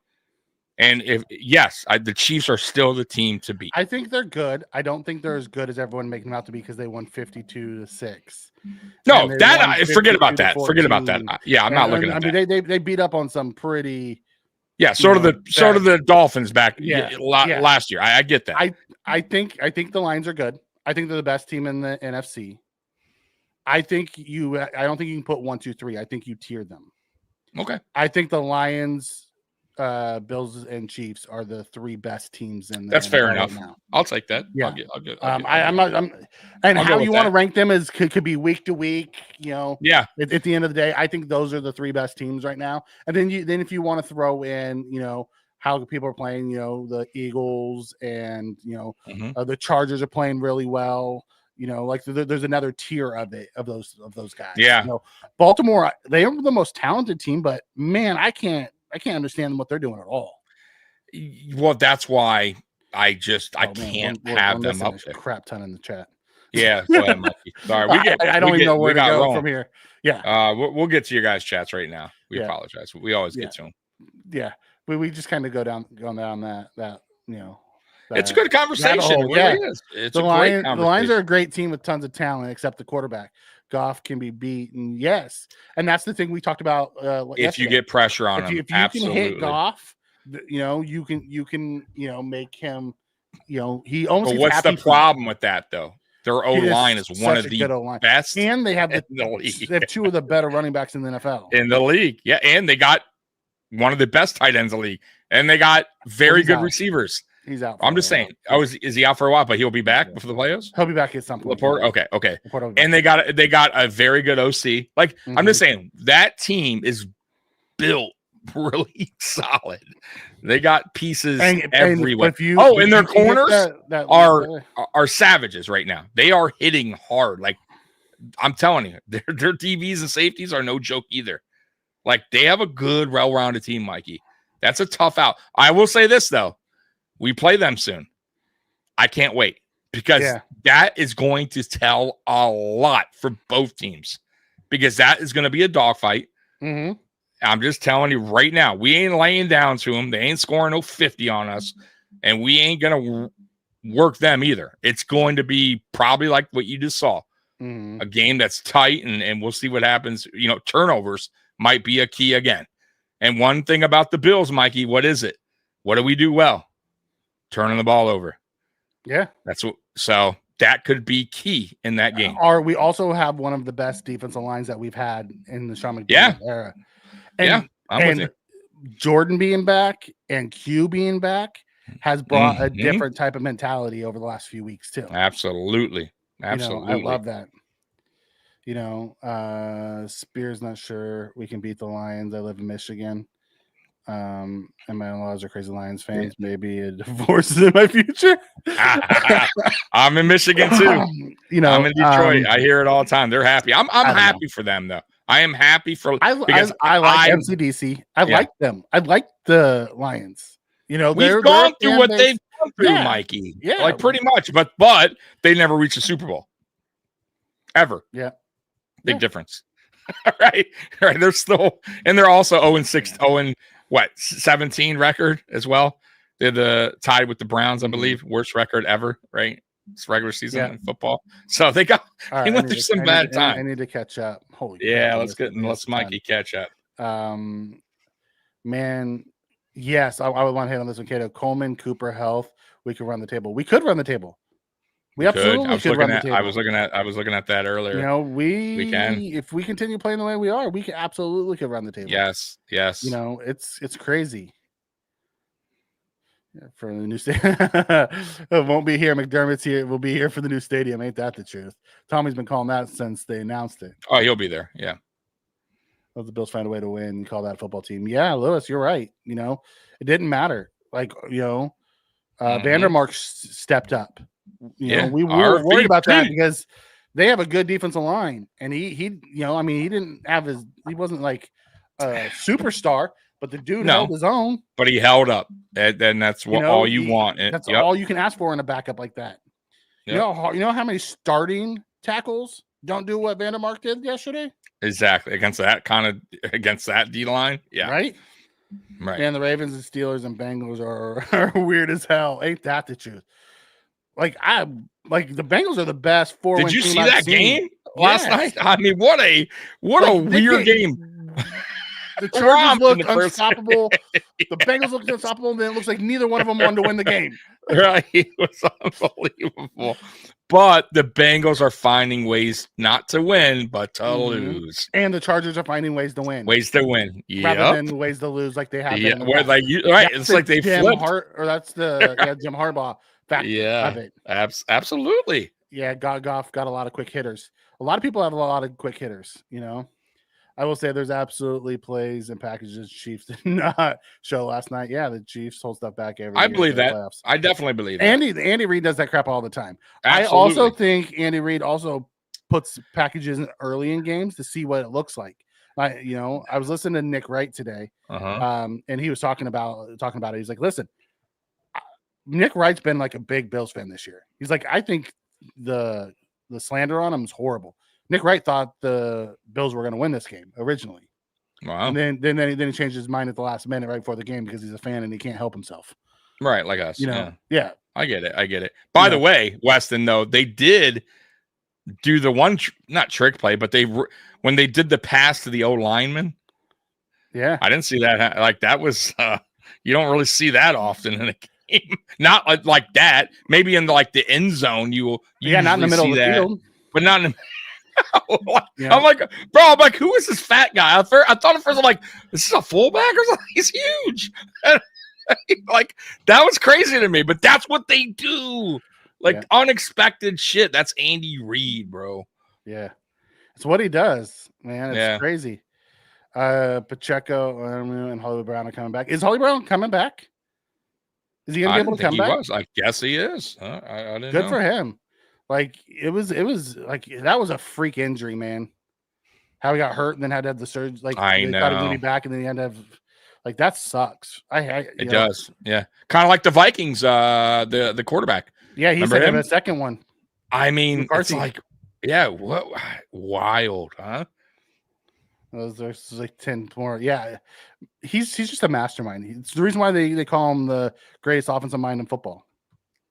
And the Chiefs are still the team to beat. I think they're good. I don't think they're as good as everyone making them out to be because they won 52-6. No, forget about that. Forget about that. Yeah, I'm not looking at that. I mean, they beat up on some pretty. Yeah, sort of the Dolphins back last year. I get that. I think the Lions are good. I think they're the best team in the NFC. I don't think you can put 1, 2, 3. I think you tier them. Okay. I think the Lions, Bills and Chiefs are the 3 best teams in the That's fair NFL enough. right now. I'll take that. Yeah. I'm not. And how you want to rank them could be week to week. Yeah. At the end of the day, I think those are the 3 best teams right now. And then if you want to throw in, how people are playing, the Eagles and the Chargers are playing really well. There's another tier of those guys. Yeah. Baltimore, they are the most talented team, but man, I can't understand what they're doing at all. Well, that's why I can't have them up there. Crap ton in the chat. Yeah, go ahead, Mikey. Sorry, I don't even know where to go from here. Yeah, we'll get to your guys' chats right now. We apologize. We always get to them. Yeah, we just kind of go down that. It's a good conversation. It really is. It's a great conversation. The Lions are a great team with tons of talent, except the quarterback. Goff can be beaten, yes, and that's the thing we talked about. If you get pressure on him, if you can hit Goff, you can make him. He almost. But what's the problem with that though? Their O line is one of the best, and they have they have 2 of the better running backs in the NFL. In the league, yeah, and they got one of the best tight ends in the league, and they got very good receivers. He's out. I'm just saying. Is he out for a while? But he'll be back for the playoffs. He'll be back at some point. Laporte. Okay. And they got a very good OC. Like I'm just saying, that team is built really solid. They got pieces everywhere. And their corners are savages right now. They are hitting hard. Like I'm telling you, their DBs and safeties are no joke either. Like they have a good, well-rounded team, Mikey. That's a tough out. I will say this though. We play them soon. I can't wait because that is going to tell a lot for both teams because that is going to be a dogfight. Mm-hmm. I'm just telling you right now, we ain't laying down to them. They ain't scoring no 50 on us, and we ain't going to work them either. It's going to be probably like what you just saw, a game that's tight, and we'll see what happens. Turnovers might be a key again. And one thing about the Bills, Mikey, what is it? What do we do well? Turning the ball over. Yeah. So that could be key in that game. We also have one of the best defensive lines that we've had in the Sean McDermott era. I'm with you. Jordan being back and Q being back has brought a different type of mentality over the last few weeks too. Absolutely. I love that. Spears not sure we can beat the Lions. I live in Michigan. And my in-laws are crazy Lions fans. Maybe a divorce is in my future. I'm in Michigan too. I'm in Detroit. I hear it all the time. They're happy. I'm happy for them though. I am happy for because I like MCDC. I like them. I like the Lions. We've gone through what they've gone through, Mikey. Yeah, like pretty much. But they never reached the Super Bowl ever. Yeah, big difference. right. They're still, and they're also 0-6, 17 record as well. They're tied with the Browns, I believe, worst record ever. Right. It's regular season in football. So they went through some bad time. I need to catch up. Holy let's Mikey catch up. Man, yes, I would want to hit on this one, Cato. Coleman, Cooper, Health. We could run the table. We could run the table. We absolutely could run the table. I was looking at that earlier. We can. If we continue playing the way we are, we can absolutely could run the table. Yes. It's crazy. Yeah, for the new stadium. It won't be here. McDermott's here. We'll be here for the new stadium. Ain't that the truth? Tommy's been calling that since they announced it. Oh, he'll be there. Yeah. Let the Bills find a way to win and call that a football team. Yeah, Lewis, you're right. It didn't matter. Vandermark stepped up. We were worried about that because they have a good defensive line, and he didn't have he wasn't like a superstar. but the dude held his own. But he held up, and that's all you want. That's all you can ask for in a backup like that. Yep. You know how many starting tackles don't do what Vandermark did yesterday? Exactly, against that D line. Yeah. Right. And the Ravens and Steelers and Bengals are weird as hell. Ain't that the truth? The Bengals are the best 4-win team. Did you see that game last night? I mean, what a weird game. The Chargers looked unstoppable. The Bengals looked unstoppable, and then it looks like neither one of them wanted to win the game. Right. It was unbelievable. But the Bengals are finding ways not to win, but to lose. And the Chargers are finding ways to win. Yep. Rather than ways to lose like they have been. It's like they flipped. That's the Jim Harbaugh fact of it. Absolutely. Yeah, Goff got a lot of quick hitters. A lot of people have a lot of quick hitters, I will say there's absolutely plays and packages Chiefs did not show last night. Yeah, the Chiefs hold stuff back every year. I believe that. Playoffs. I definitely believe that. Andy Reid does that crap all the time. Absolutely. I also think Andy Reid also puts packages in early in games to see what it looks like. I was listening to Nick Wright today, and he was talking about it. He's like, listen, Nick Wright's been like a big Bills fan this year. He's like, I think the slander on him is horrible. Nick Wright thought the Bills were going to win this game originally. Wow. And then he changed his mind at the last minute right before the game because he's a fan and he can't help himself. Right, like us. Yeah. I get it. By the way, Weston, though, they did do the one, not trick play, but when they did the pass to the O lineman. Yeah. I didn't see that. Like that was, you don't really see that often in a game. Not like that. Maybe in the end zone, you not in the middle of the field. But not in the I'm like, bro, who is this fat guy? I thought at first, I'm like, this is a fullback or something? He's huge. That was crazy to me, but that's what they do. Unexpected shit. That's Andy Reid, bro. Yeah. It's what he does, man. It's crazy. Pacheco and Hollywood Brown are coming back. Is Hollywood Brown coming back? Is he going to be able to come back? I guess he is. I didn't know. Good for him. It was like that was a freak injury, man. How he got hurt and then had to have the surgery. I know. Thought he would be back and then he had to have. That sucks. It does. Yeah. Kind of like the Vikings, the quarterback. Yeah, he's having a second one. I mean, McCarthy. It's what wild, huh? There's like 10 more. Yeah. He's just a mastermind. It's the reason why they call him the greatest offensive mind in football.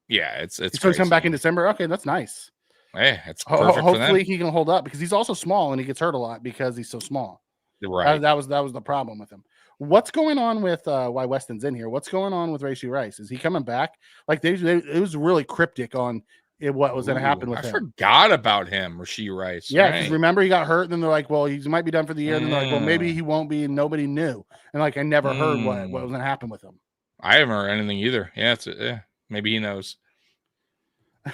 Yeah, it's so he's coming back in December. Okay, that's nice. Hey, it's perfect. Hopefully he can hold up because he's also small and he gets hurt a lot because he's so small. Right. That was the problem with him. What's going on with why Weston's in here? What's going on with Rashee Rice? Is he coming back? It was really cryptic on what was going to happen with him. I forgot about him, Rashee Rice. Yeah, because remember he got hurt, and then they're like, well, he might be done for the year. And then they're like, well, maybe he won't be, and nobody knew. And I never heard what was going to happen with him. I haven't heard anything either. Yeah, maybe he knows.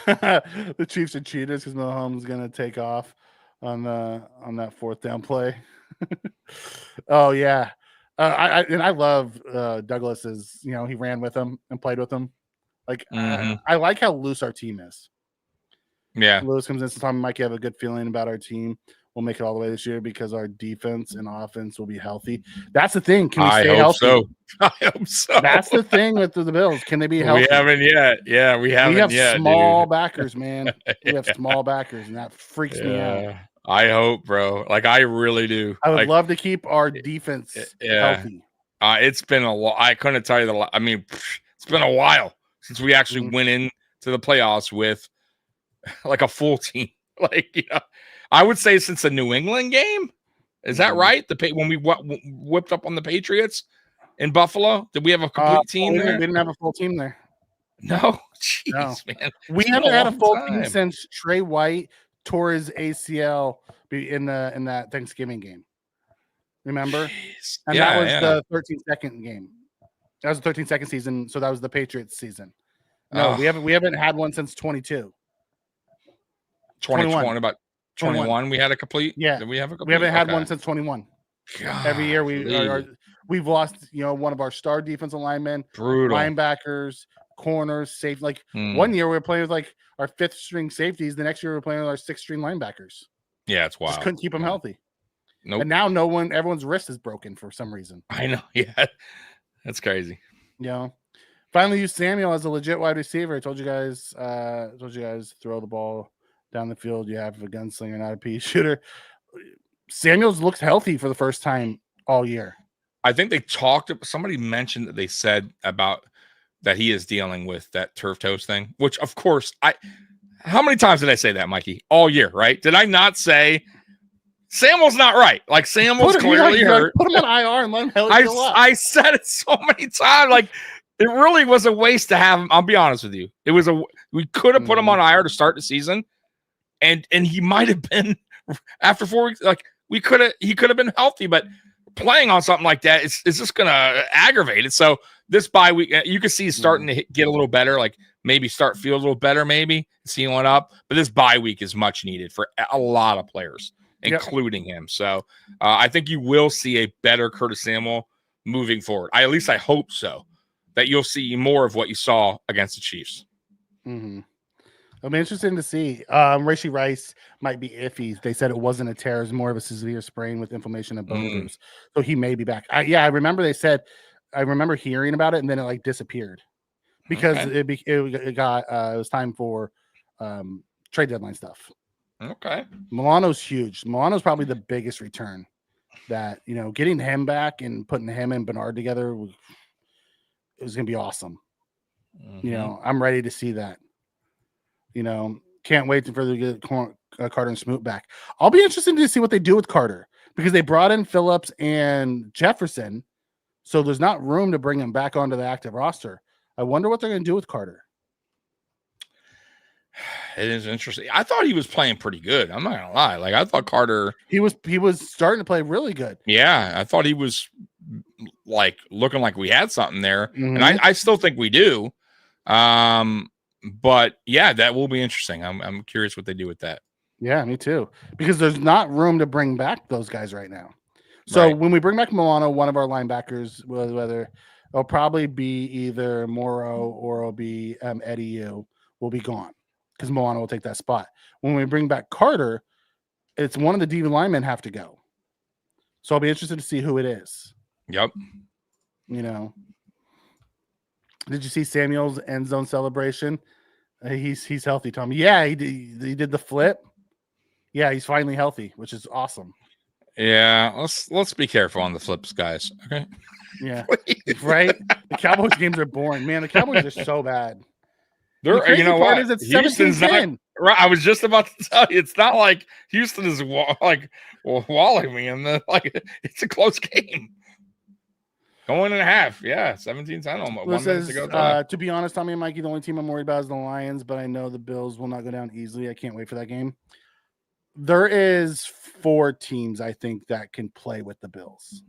The Chiefs are cheaters because Mahomes is going to take off on that fourth down play. Oh yeah, I love Douglas's. He ran with him and played with him. I like how loose our team is. Yeah, Lewis comes in and Tommy Mike have a good feeling about our team. We'll make it all the way this year because our defense and offense will be healthy. That's the thing. Can we stay healthy? I hope so. That's the thing with the Bills. Can they be healthy? We haven't yet. Yeah, we haven't yet. We have small backers, man. We have small backers, and that freaks me out. I hope, bro. I really do. I would love to keep our defense healthy. It's been a while. I couldn't tell you I mean, it's been a while since we actually went into the playoffs with a full team. I would say since the New England game. Is that right? When we whipped up on the Patriots in Buffalo, did we have a complete team there? We didn't have a full team there. No, jeez, man. We haven't had a full team since Trey White tore his ACL in that Thanksgiving game. Remember? Jeez. And that was the 13-second game. That was the 13-second season, so that was the Patriots season. No, we haven't had one since 22. 2021. About 21 we had a complete. Yeah. Did we have a complete? We haven't had one since 21. God, every year we've lost one of our star defensive linemen, brutal linebackers, corners, safe. 1 year we were playing with our fifth string safeties. The next year we were playing with our sixth string linebackers. Yeah, it's wild. Just couldn't keep them healthy. Nope. And now everyone's wrist is broken for some reason. I know. Yeah. That's crazy. Finally used Samuel as a legit wide receiver. I told you guys throw the ball down the field. You have a gunslinger, not a pea shooter. Samuels looks healthy for the first time all year. I think somebody mentioned that they said about that he is dealing with that turf toes thing, which of course how many times did I say that, Mikey? All year, right? Did I not say Samuel's not right? Like Samuel's clearly hurt. Put him on IR and let him heal up. I said it so many times. Like it really was a waste to have him. I'll be honest with you. We could have put him on IR to start the season, and he might have been after 4 weeks. Like he could have been healthy, but playing on something like that is just going to aggravate it. So this bye week, you can see he's starting to get a little better, like maybe feel a little better, maybe sealing up. But this bye week is much needed for a lot of players, including him. So I think you will see a better Curtis Samuel moving forward. At least I hope so, that you'll see more of what you saw against the Chiefs. Mm-hmm. It'll be interesting to see. Rashee Rice might be iffy. They said it wasn't a tear; it was more of a severe sprain with inflammation of bone bruise. So he may be back. I remember they said. I remember hearing about it, and then it like disappeared because it was time for trade deadline stuff. Okay, Milano's huge. Milano's probably the biggest return. That getting him back and putting him and Bernard together was going to be awesome. Mm-hmm. I'm ready to see that. Can't wait to further get Carter and Smoot back. I'll be interested to see what they do with Carter because they brought in Phillips and Jefferson, so there's not room to bring him back onto the active roster. I wonder what they're going to do with Carter. It is interesting. I thought he was playing pretty good. I'm not going to lie. Like I thought Carter, he was starting to play really good. Yeah, I thought he was like looking like we had something there, and I still think we do. But yeah, that will be interesting. I'm curious what they do with that. Yeah, me too. Because there's not room to bring back those guys right now. So when we bring back Milano, one of our linebackers, whether it'll probably be either Morrow or it'll be Eddie U, will be gone because Milano will take that spot. When we bring back Carter, it's one of the D linemen have to go. So I'll be interested to see who it is. Yep. Did you see Samuel's end zone celebration? He's healthy, Tommy. Yeah, he did the flip. Yeah, he's finally healthy, which is awesome. Yeah, let's be careful on the flips, guys. Okay. Yeah, right. The Cowboys games are boring, man. The Cowboys are so bad. They're, the crazy part is it's 17-10. Right. I was just about to tell you, it's not like Houston is walling me, and it's a close game. Going and a half, yeah, 17-10 almost. 1 minute to go. To be honest, Tommy and Mikey, the only team I'm worried about is the Lions, but I know the Bills will not go down easily. I can't wait for that game. There is 4 teams I think that can play with the Bills.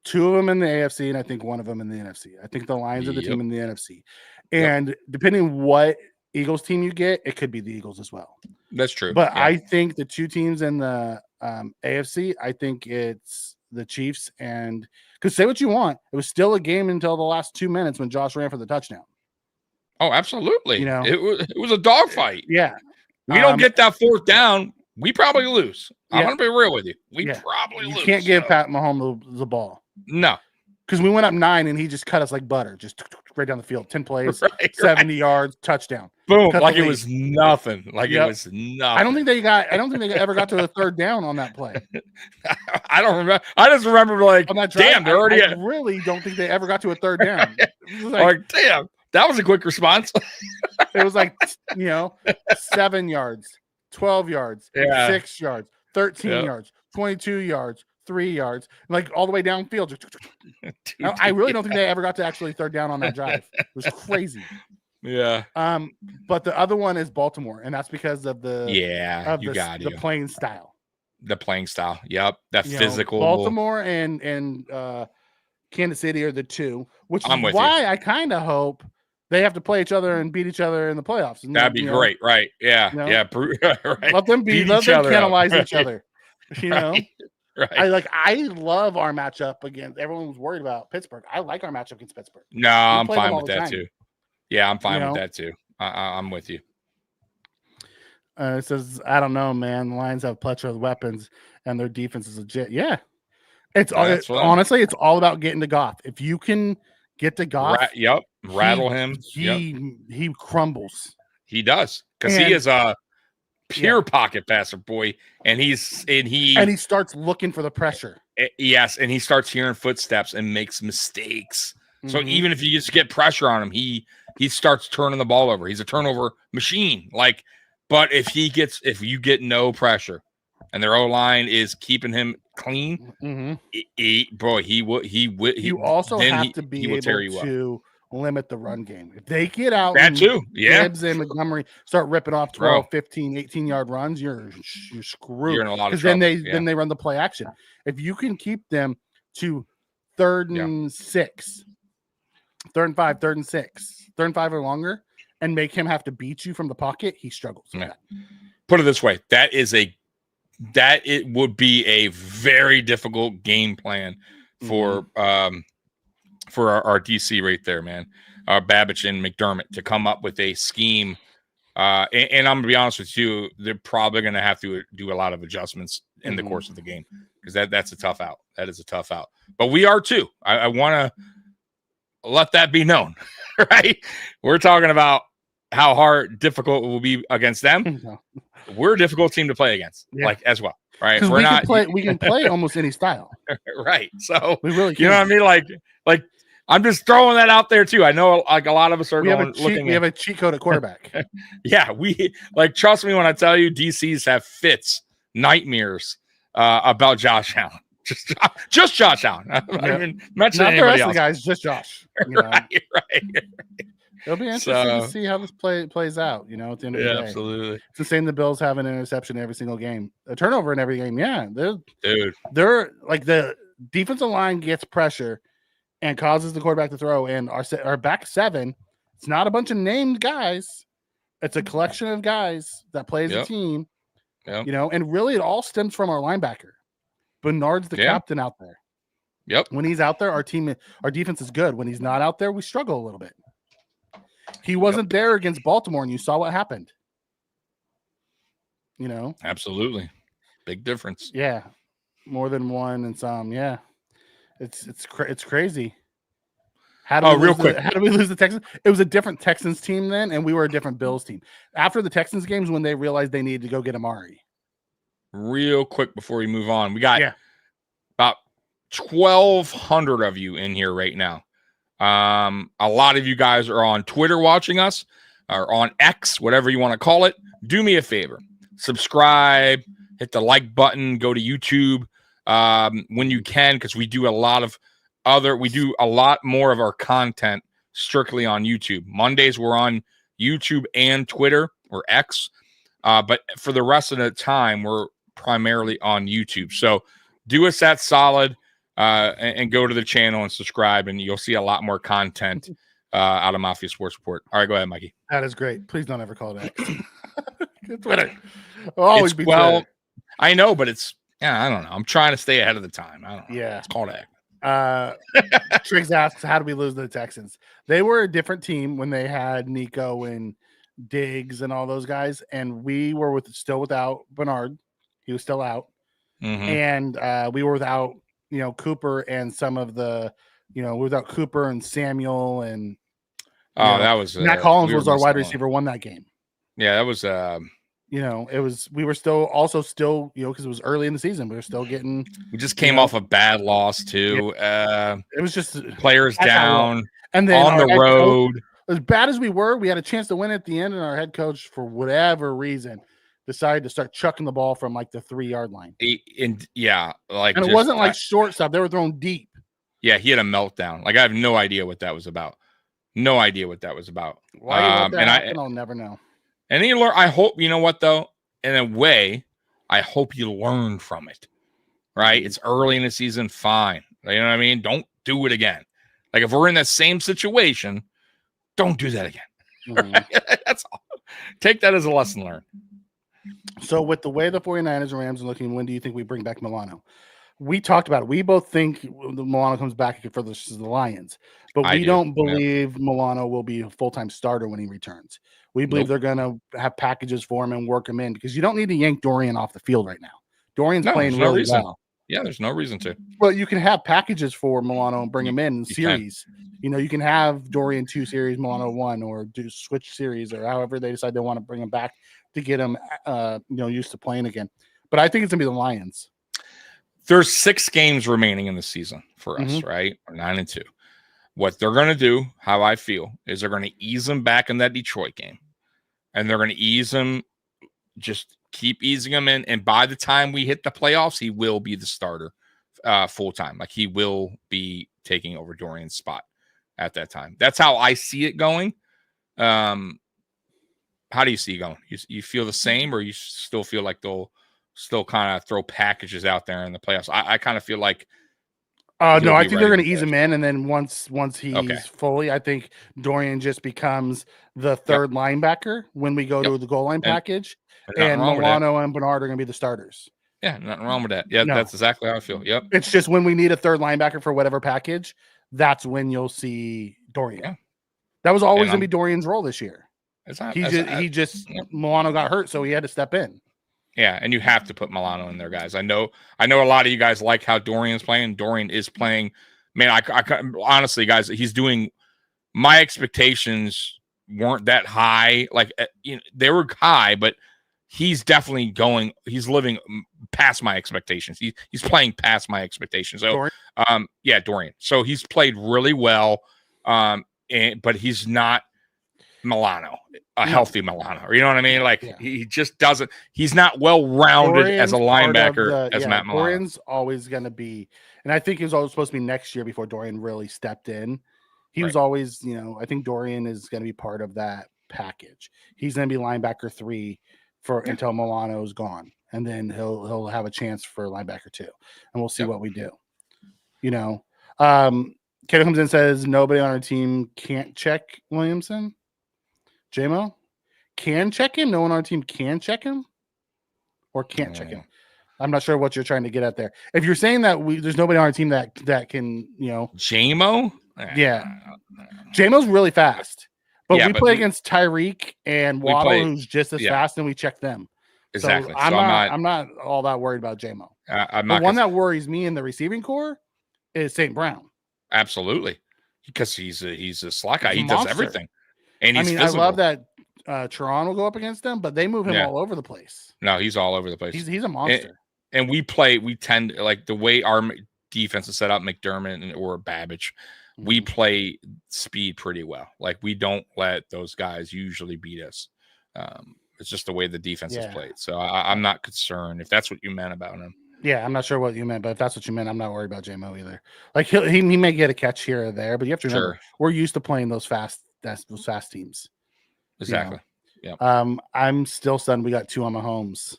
2 of them in the AFC, and I think 1 of them in the NFC. I think the Lions are the team in the NFC. And depending what Eagles team you get, it could be the Eagles as well. That's true. But I think the 2 teams in the AFC, I think it's the Chiefs and because say what you want, it was still a game until the last 2 minutes when Josh ran for the touchdown. Oh, absolutely. It was a dogfight. Yeah. We don't get that 4th down, we probably lose. I'm going to be real with you. We probably lose. You can't give Pat Mahomes the ball. No. Because we went up 9 and he just cut us like butter. Just right down the field. 10 plays, 70 yards, touchdown. Boom. Like it was nothing. It was nothing. I don't think they ever got to a 3rd down on that play. I don't remember. I just remember damn, they're already. I really don't think they ever got to a 3rd down. Damn. That was a quick response. It was 7 yards, 12 yards, 6 yards, 13 yards, 22 yards, 3 yards, all the way downfield. I really don't think they ever got to actually 3rd down on that drive. It was crazy. Yeah. But the other one is Baltimore, and that's because of the playing style. The playing style. Yep. That physical. Baltimore and Kansas City are the 2, which is why I kind of hope they have to play each other and beat each other in the playoffs. That'd be great, right? Yeah. Yeah. Right. Let them penalize each other. Right. I love our matchup against everyone was worried about Pittsburgh. I like our matchup against Pittsburgh. No, I'm fine with that too. Yeah, I'm fine with that too. I'm with you. It says, I don't know, man. The Lions have plethora of weapons, and their defense is legit. Yeah. Honestly, it's all about getting to Goff. If you can get to Goff, rattle him. He crumbles. He does, because he is a pure pocket passer, boy, and he starts looking for the pressure. Yes, and he starts hearing footsteps and makes mistakes. So even if you just get pressure on him, he starts turning the ball over. He's a turnover machine. But if you get no pressure, and their O-line is keeping him clean, You also have to be able to limit the run game. If they get out Gibbs and Montgomery start ripping off 12, 15, 18-yard runs, you're screwed. You're in a lot of trouble. Then they run the play action. If you can keep them to 3rd and 6, 3rd and 5, 3rd and 6, 3rd and 5 or longer, and make him have to beat you from the pocket, he struggles with that. Put it this way, it would be a very difficult game plan for our DC right there, man. Babbage and McDermott to come up with a scheme. And I'm gonna be honest with you, they're probably gonna have to do a lot of adjustments in the course of the game, because that's a tough out. That is a tough out. But we are too. I want to let that be known, right? We're talking about how difficult it will be against them. We're a difficult team to play against, as well, right? We can play almost any style, right? So we really can. You know what I mean? Like I'm just throwing that out there too. I know, like, a lot of us are we have a cheat code at quarterback. Yeah, trust me when I tell you, DCs have nightmares about Josh Allen. Just Josh Allen. I mean, not the rest of the guys, just Josh. Right. It'll be interesting to see how this plays out, at the end of the day. Absolutely. It's the same. The Bills have an interception every single game, a turnover in every game. Yeah. They're like, the defensive line gets pressure and causes the quarterback to throw. And our back 7, it's not a bunch of named guys. It's a collection of guys that plays a team, and really it all stems from our linebacker. Bernard's the captain out there. Yep. When he's out there, our defense is good. When he's not out there, we struggle a little bit. He wasn't there against Baltimore, and you saw what happened. Absolutely, big difference. Yeah, more than one and some. Yeah, it's crazy. How did we lose the Texans? It was a different Texans team then, and we were a different Bills team. After the Texans games, when they realized they needed to go get Amari. Real quick before we move on, we got about 1,200 of you in here right now. A lot of you guys are on Twitter watching us, or on X, whatever you want to call it. Do me a favor, subscribe, hit the like button, go to YouTube when you can, because we do a lot more of our content strictly on YouTube. Mondays we're on YouTube and Twitter, or X, but for the rest of the time we're primarily on YouTube. So do us that solid. And go to the channel and subscribe, and you'll see a lot more content out of Mafia Sports Report. All right, go ahead, Mikey. That is great. Please don't ever call it X. I know, but I don't know. I'm trying to stay ahead of the time. I don't know. Yeah. It's called X. Triggs asks, how do we lose to the Texans? They were a different team when they had Nico and Diggs and all those guys, and we were still without Bernard. He was still out. And we were without Cooper and some of the, without Cooper and Samuel and that was Matt Collins was our wide receiver, won that game. Yeah, that was we were still because it was early in the season, we were still getting. We just came off a bad loss too. It was just players down, and then on the road. As bad as we were, we had a chance to win at the end, and our head coach, for whatever reason, decided to start chucking the ball from like the 3-yard line. And it wasn't like short stuff; they were throwing deep. Yeah, he had a meltdown. Like, I have no idea what that was about. Why I'll never know. And he learned. I hope, you know what though. In a way, I hope you learn from it. Right? It's early in the season. Fine. You know what I mean? Don't do it again. Like, if we're in that same situation, don't do that again. That's all. Take that as a lesson learned. So with the way the 49ers and Rams are looking, when do you think we bring back Milano? we talked about it. We both think Milano comes back for the Lions, but we don't believe Milano will be a full-time starter when he returns. We believe they're going to have packages for him and work him in because you don't need to yank Dorian off the field right now. Dorian's playing really well. Yeah, there's no reason to. But you can have packages for Milano and bring him in series. You can have Dorian 2 series, Milano 1, or do switch series, or however they decide they want to bring him back to get him, used to playing again. But I think it's going to be the Lions. There's 6 games remaining in the season for us, right? Or 9-2. What they're going to do, how I feel, is they're going to ease him back in that Detroit game. And they're going to ease him, just keep easing him in. And by the time we hit the playoffs, he will be the starter full-time. Like, he will be taking over Dorian's spot at that time. That's how I see it going. How do you see it going? You feel the same, or you still feel like they'll still kind of throw packages out there in the playoffs? I kind of feel like no, I think they're going to ease him in, and then once he's fully, I think Dorian just becomes the third linebacker when we go to the goal line package, and Milano and Bernard are going to be the starters. Yeah, nothing wrong with that. Yeah, that's exactly how I feel. Yep. It's just when we need a third linebacker for whatever package, that's when you'll see Dorian. Yeah. That was always going to be Dorian's role this year. Milano got hurt, so he had to step in. Yeah, and you have to put Milano in there, guys. I know a lot of you guys like how Dorian's playing. Dorian is playing. Man, I honestly, guys, he's doing. My expectations weren't that high. Like, they were high, but he's definitely going. He's living past my expectations. He's playing past my expectations. So, Dorian? Dorian. So he's played really well, but he's not Milano, a healthy Milano, or you know what I mean? Like, he just doesn't. He's not well rounded as a linebacker as Matt Milano. Dorian's always going to be, and I think he was always supposed to be next year before Dorian really stepped in. He was always, I think Dorian is going to be part of that package. He's going to be linebacker 3 until Milano's gone, and then he'll have a chance for linebacker 2, and we'll see what we do. Kato comes in and says nobody on our team can't check Williamson. JMO can check him. No one on our team can check him, or can't check him. I'm not sure what you're trying to get at there. If you're saying that there's nobody on our team that can, JMO. Yeah, JMO's really fast, but we play against Tyreek and Waddle, who's just as fast, and we check them. Exactly. So I'm not all that worried about JMO. The one that worries me in the receiving core is St. Brown. Absolutely, because he's a slot guy. He does everything. And he's I love that Toronto will go up against them, but they move him all over the place. No, he's all over the place. He's a monster. And we tend, like, the way our defense is set up, McDermott or Babbage, we play speed pretty well. Like, we don't let those guys usually beat us. It's just the way the defense is played. So I'm not concerned if that's what you meant about him. Yeah, I'm not sure what you meant, but if that's what you meant, I'm not worried about JMO either. Like, he may get a catch here or there, but you have to remember, we're used to playing those fast teams. Exactly. Yeah. I'm still stunned we got 2 on Mahomes.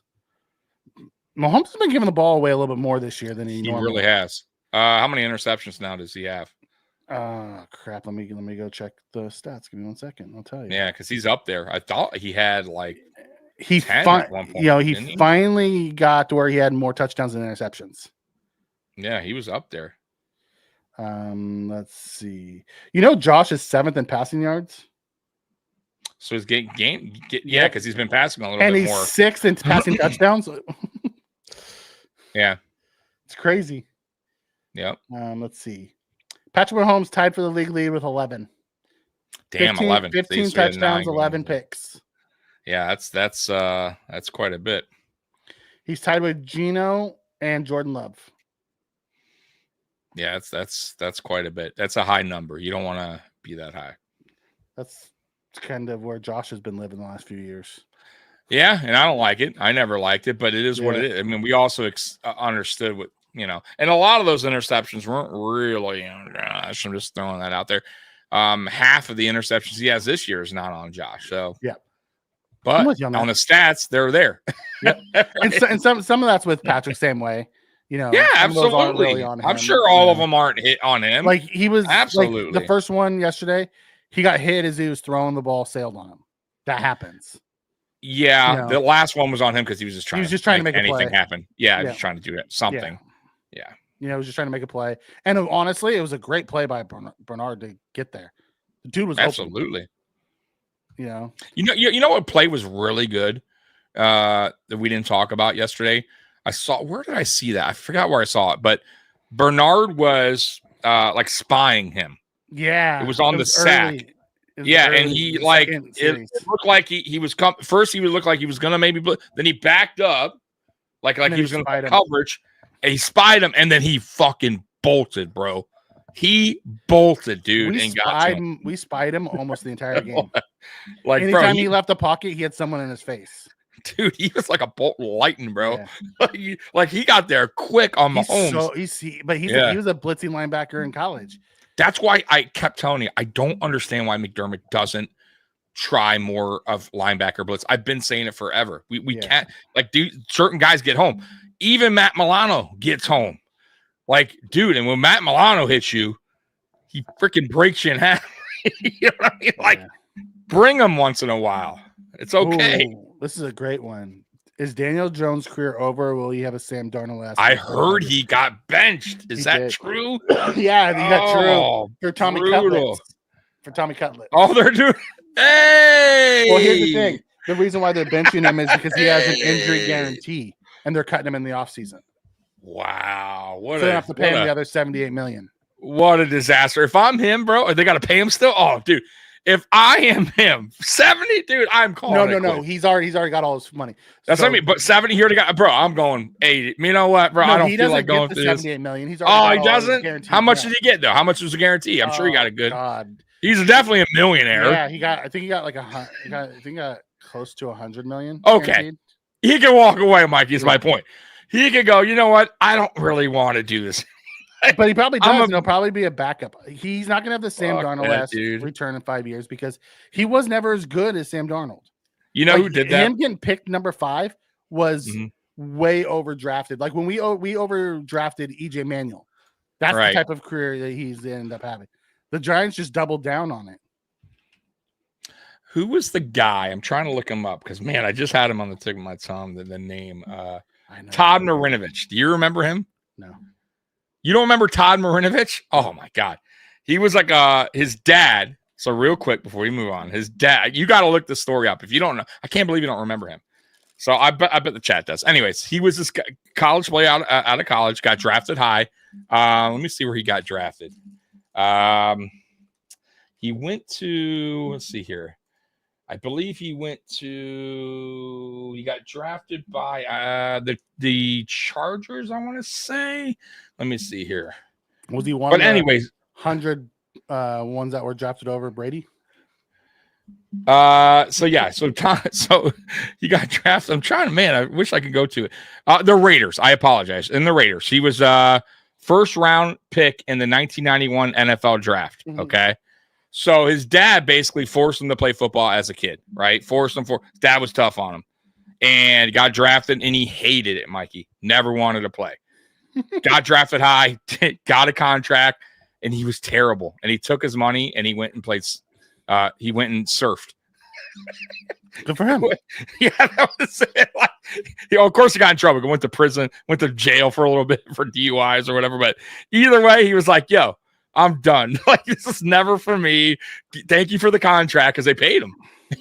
Mahomes has been giving the ball away a little bit more this year than he normally really has. How many interceptions now does he have? Crap. Let me go check the stats. Give me 1 second. I'll tell you. Yeah, because he's up there. I thought he had he finally got to where he had more touchdowns than interceptions. Yeah, he was up there. Let's see. Josh is 7th in passing yards. So he's getting because he's been passing a little bit more. And he's 6th in passing touchdowns. Yeah. It's crazy. Yep. Let's see. Patrick Mahomes tied for the league lead with 11. Damn, 11. 15 touchdowns, 11 picks. Yeah, that's quite a bit. He's tied with Geno and Jordan Love. Yeah, that's quite a bit. That's a high number. You don't want to be that high. That's kind of where Josh has been living the last few years. Yeah, and I don't like it. I never liked it, but it is what it is. I mean, we also understood what, and a lot of those interceptions weren't really on Josh. I'm just throwing that out there. Half of the interceptions he has this year is not on Josh. So, yeah. But on the stats, they're there. Yep. and some of that's with Patrick, same way. Yeah, absolutely. Really I'm sure all of them aren't hit on him. Like, he was absolutely the first one yesterday. He got hit as he was throwing the ball, sailed on him. That happens. Yeah, the last one was on him because he was just trying to make anything happen. Yeah, just trying to do something. Yeah. He was just trying to make a play. And honestly, it was a great play by Bernard to get there. The dude was absolutely open. You know what play was really good that we didn't talk about yesterday? Where did I see that? I forgot where I saw it, but Bernard was like spying him. Yeah. It was on the sack. Yeah, and he like it looked like he was first he would look like he was gonna maybe then he backed up like he was gonna play coverage, and he spied him, and then he fucking bolted, bro. He bolted, dude. We spied him almost the entire game. Like anytime he left the pocket, he had someone in his face. Dude, he was like a bolt of lightning, bro. Yeah. like he got there quick on Mahomes. He was a blitzing linebacker in college. That's why I kept telling you, I don't understand why McDermott doesn't try more of linebacker blitz. I've been saying it forever. We can't, like, dude, certain guys get home. Even Matt Milano gets home. Like, dude, and when Matt Milano hits you, he freaking breaks you in half. You know what I mean? Like, bring him once in a while. It's okay. Ooh, this is a great one. Is Daniel Jones' career over, or will he have a Sam Darnold last? I heard he got benched. Is that true? Yeah, he got true for Tommy Cutlets. For Tommy Cutlets. Oh, they're doing. Hey. Well, here's the thing. The reason why they're benching him is because he has an injury guarantee, and they're cutting him in the offseason. Wow. So they have to pay him the other $78 million. What a disaster. If I'm him, bro, they got to pay him still? Oh, dude. If I am him, 70, dude, I'm calling. No. He's already got all his money. That's what I mean. But 70 here to go, bro. I'm going 80. You know what, bro? I don't feel like going through this. $78 million. He's already he doesn't. How much did he get though? How much was the guarantee? I'm sure he got a good. God. He's definitely a millionaire. Yeah, I think he got like he got close to $100 million. Okay, guaranteed. He can walk away, Mikey. Is my point. He could go. You know what? I don't really want to do this. But he probably does. He'll probably be a backup. He's not going to have the Sam Darnold return in 5 years because he was never as good as Sam Darnold. You know who did that? Him getting picked number 5 was way overdrafted. Like when we overdrafted EJ Manuel. That's the type of career that he's ended up having. The Giants just doubled down on it. Who was the guy? I'm trying to look him up because, man, I just had him on the tip of my tongue, the name. Todd Marinovich. Do you remember him? No. You don't remember Todd Marinovich? Oh, my God. He was like his dad. So real quick before we move on, his dad, you got to look the story up. If you don't know, I can't believe you don't remember him. So I bet the chat does. Anyways, he was this college player out of college, got drafted high. Let me see where he got drafted. He went to, let's see here. I believe he got drafted by the Chargers, I want to say. Let me see here. Was he one of the 100 ones that were drafted over Brady? So he got drafted. I'm trying to, man, I wish I could go to it. The Raiders. I apologize. In the Raiders. He was first round pick in the 1991 NFL draft. Okay. So his dad basically forced him to play football as a kid, right? His dad was tough on him and got drafted and he hated it, Mikey. Never wanted to play. Got drafted high, got a contract, and he was terrible. And he took his money and he went and played. He went and surfed. Good for him. Yeah, that was it. Like, of course, he got in trouble. Went to prison, went to jail for a little bit for DUIs or whatever. But either way, he was like, "Yo, I'm done. Like, this is never for me. Thank you for the contract," because they paid him.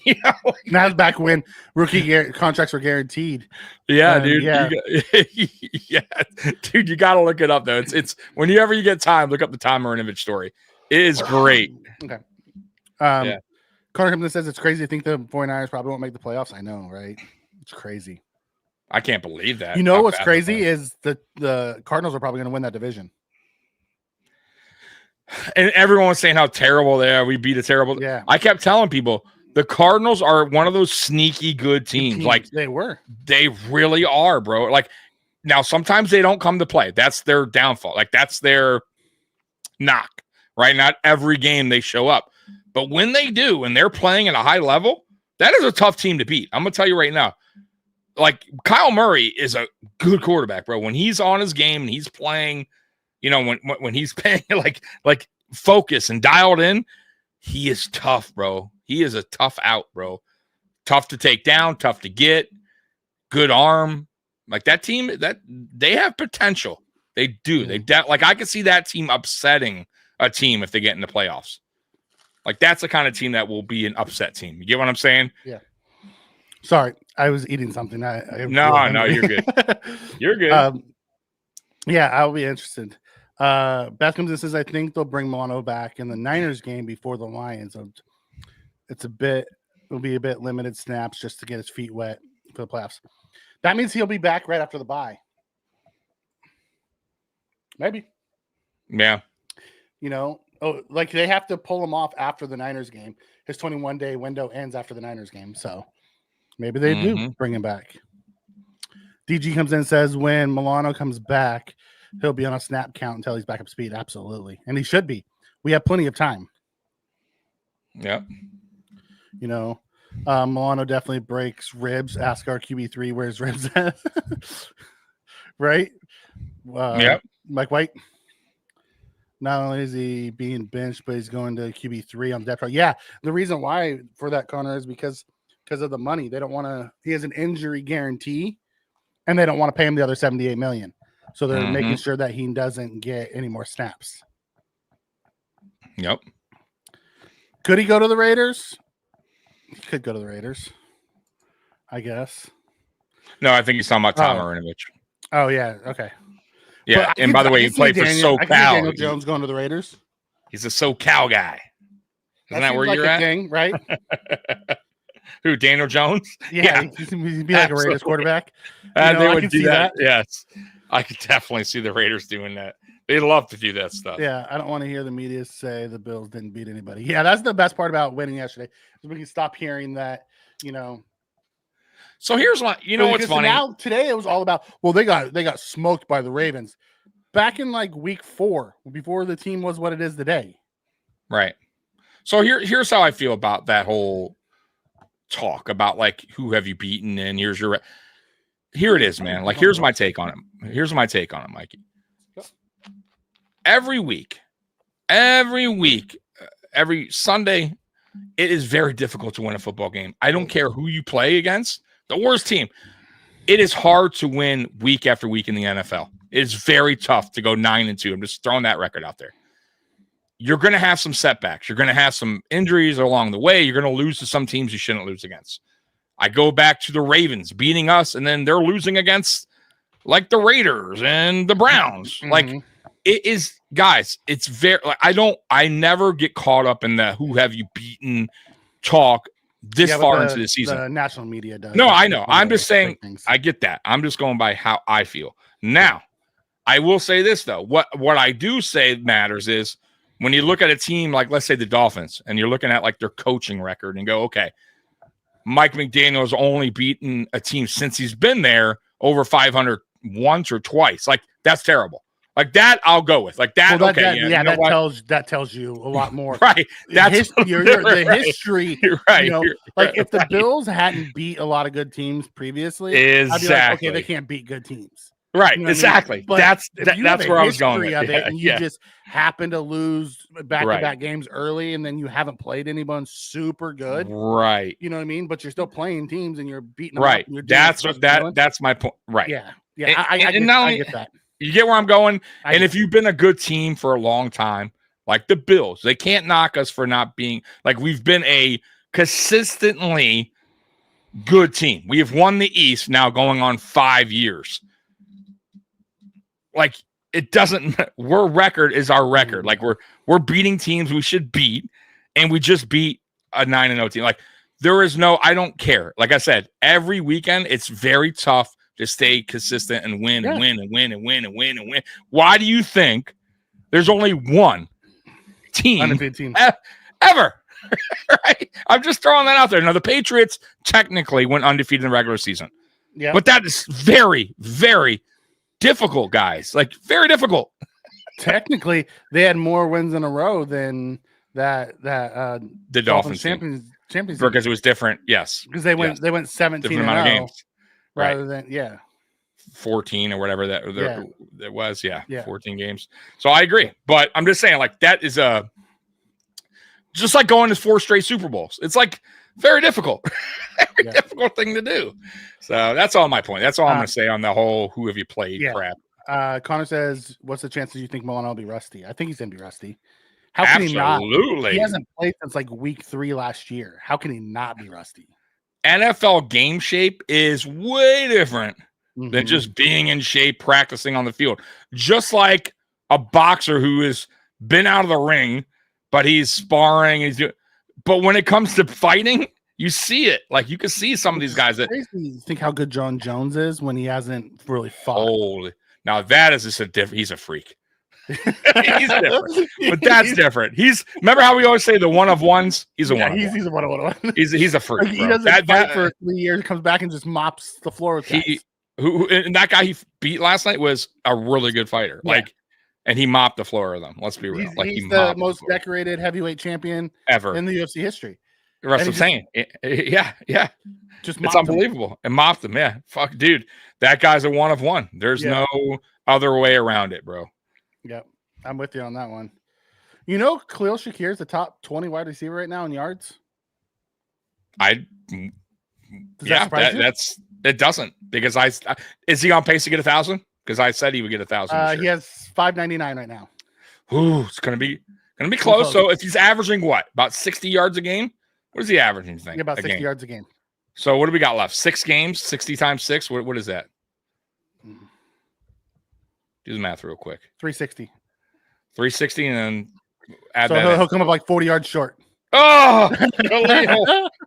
You know, that's back when rookie contracts were guaranteed. Yeah, dude. Yeah, dude. You got to look it up though. It's whenever you get time, look up the Tom Marinovich story. It is great. Okay. Carter Himpton says it's crazy to think the 49ers probably won't make the playoffs. I know, right? It's crazy. I can't believe that. You know what's crazy is the Cardinals are probably going to win that division. And everyone was saying how terrible they are. We beat a terrible. Yeah. I kept telling people the Cardinals are one of those sneaky good teams. Like they really are, bro. Like now, sometimes they don't come to play. That's their downfall. Like that's their knock, right? Not every game they show up, but when they do, and they're playing at a high level, that is a tough team to beat. I'm gonna tell you right now. Like Kyle Murray is a good quarterback, bro. When he's on his game and he's playing. You know, when he's paying like focus and dialed in, he is tough, bro. He is a tough out, bro. Tough to take down, tough to get, good arm. Like that team, that they have potential. They do. Like I could see that team upsetting a team if they get in the playoffs. Like that's the kind of team that will be an upset team. You get what I'm saying? Yeah. Sorry, I was eating something. No, you're good. You're good. Yeah, I'll be interested. Beth comes and says, I think they'll bring Milano back in the Niners game before the Lions. It'll be a bit limited snaps just to get his feet wet for the playoffs. That means he'll be back right after the bye. Maybe. Yeah. Like they have to pull him off after the Niners game. His 21-day window ends after the Niners game. So maybe they do bring him back. DG comes in and says, when Milano comes back, he'll be on a snap count until he's back up speed. Absolutely. And he should be. We have plenty of time. Yeah. Milano definitely breaks ribs. Ask our QB3 where's ribs at. Right? Mike White. Not only is he being benched, but he's going to QB3 on depth chart. Yeah, the reason why for that, Connor, is because of the money. They don't want to. He has an injury guarantee, and they don't want to pay him the other $78 million. So they're making sure that he doesn't get any more snaps. Yep. Could he go to the Raiders? He could go to the Raiders, I guess. No, I think he's talking about Tom Marinovich. Oh yeah. Okay. Yeah, and by the way, he played for SoCal. Daniel Jones going to the Raiders. He's a SoCal guy. Isn't that where you're at? Thing, right? Who, Daniel Jones? Yeah. He'd be like a Raiders quarterback. They would do that. Yes. I could definitely see the Raiders doing that. They love to do that stuff. Yeah, I don't want to hear the media say the Bills didn't beat anybody. Yeah, that's the best part about winning yesterday. Is we can stop hearing that, So here's what what's funny. Now today it was all about, well, they got smoked by the Ravens. Back in like week 4, before the team was what it is today. Right. So here's how I feel about that whole talk about like who have you beaten and here it is, man. Like here's my take on it. Mikey. Every week, every Sunday, it is very difficult to win a football game. I don't care who you play against. The worst team. It is hard to win week after week in the NFL. It is very tough to go 9-2. I'm just throwing that record out there. You're going to have some setbacks. You're going to have some injuries along the way. You're going to lose to some teams you shouldn't lose against. I go back to the Ravens beating us, and then they're losing against like the Raiders and the Browns. Like it is, guys, it's very, like, I never get caught up in the who have you beaten talk this far into the season. The national media does. No, I know. I'm just saying, I get that. I'm just going by how I feel. Now, I will say this, though. What I do say matters is when you look at a team like, let's say, the Dolphins, and you're looking at like their coaching record and go, okay, Mike McDaniel's only beaten a team since he's been there over 500 once or twice. Like, that's terrible. Like that, I'll go with. Like that, well, that tells you a lot more, right? That's the history. You're right. If the Bills hadn't beat a lot of good teams previously, exactly. I'd be like, okay, they can't beat good teams, right? Exactly. I mean? That's where I was going with it, and you just happen to lose back-to-back games early, and then you haven't played anyone super good, right? You know what I mean? But you're still playing teams, and you're beating them right. Up, that's my point. Right. Yeah. I get that. You get where I'm going? And if you've been a good team for a long time, like the Bills, they can't knock us for not being like we've been a consistently good team. We have won the East now going on 5 years. Like it doesn't our record is our record. Like we're beating teams we should beat, and we just beat a 9-0 team. Like there is no, I don't care. Like I said, every weekend it's very tough to stay consistent and win and win and win and win and win and win. Why do you think there's only one team ever? Right? I'm just throwing that out there. Now, the Patriots technically went undefeated in the regular season. Yeah. But that is very, very difficult, guys. Like, very difficult. Technically, they had more wins in a row than the Dolphins champions because it was different. Yes. Because they went 17 different amount of games. Rather than 14 or whatever that was 14 games. So I agree, but I'm just saying like that is just like going to 4 straight Super Bowls. It's like very difficult, difficult thing to do. So that's all my point. That's all I'm going to say on the whole who have you played crap. Connor says, "What's the chances you think Milano will be rusty?" I think he's gonna be rusty. How can he not? He hasn't played since like week 3 last year. How can he not be rusty? NFL game shape is way different than just being in shape, practicing on the field. Just like a boxer who has been out of the ring, but he's sparring. But when it comes to fighting, you see it. Like you can see some of these guys that think how good John Jones is when he hasn't really fought. Holy, now that is just a different. He's a freak. He's different, but that's different. Remember how we always say the one of ones. He's a one. He's a one of one. He's a freak. He doesn't fight for 3 years. Comes back and just mops the floor with guys. And that guy he beat last night was a really good fighter. Yeah. And he mopped the floor with them. Let's be real. He's the most decorated heavyweight champion ever in the UFC history. That's what I'm saying. Yeah. It's unbelievable. And mopped him. Yeah. Fuck, dude. That guy's a one of one. There's no other way around it, bro. Yep. I'm with you on that one. You know, Khalil Shakir is the top 20 wide receiver right now in yards. It doesn't, because is he on pace to get 1,000? Because I said he would get 1,000. He has 599 right now. Ooh, it's gonna be close. So if he's averaging what, about 60 yards a game? What is he averaging? Think about 60 yards a game. So what do we got left? 6 games, 60 times 6. What is that? Do the math real quick. 360. 360, and then add so that. He'll come up like 40 yards short. Oh,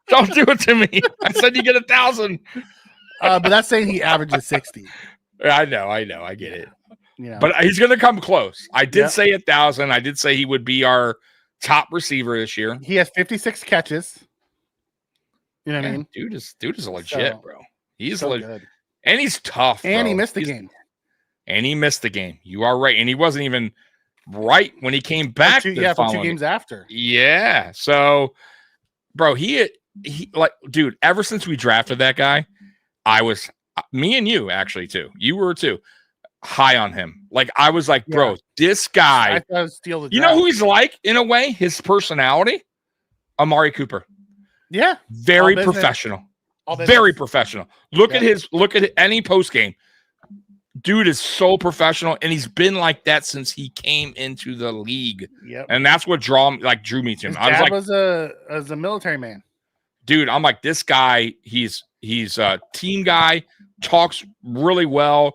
don't do it to me. I said you get 1,000. But that's saying he averages 60. I know. I get it. Yeah. But he's going to come close. I did say 1,000. I did say he would be our top receiver this year. He has 56 catches. You know what I mean? Dude is legit, bro. He's so good. And he's tough. And he missed the game. And he missed the game. You are right. And he wasn't even right when he came back. For 2 games after. Yeah. So, bro, he dude, ever since we drafted that guy, me and you actually too. You were too high on him. Like I was like, bro, this guy. You know who he's like in a way? His personality, Amari Cooper. Yeah. Very professional. Very professional. Look at any post game. Dude is so professional, and he's been like that since he came into the league. Yep. And that's what drew me to him. I was like, a military man. Dude, I'm like, this guy, he's a team guy, talks really well.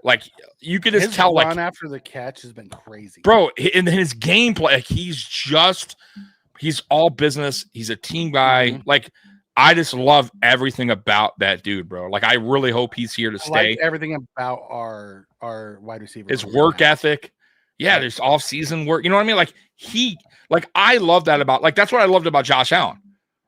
Like you could just tell, run after the catch has been crazy. Bro, and his gameplay, like he's all business. He's a team guy. Like I just love everything about that dude, bro. Like, I really hope he's here to stay. Like everything about our wide receiver. His work ethic. Yeah, there's off-season work. You know what I mean? Like, I love that about, like, that's what I loved about Josh Allen.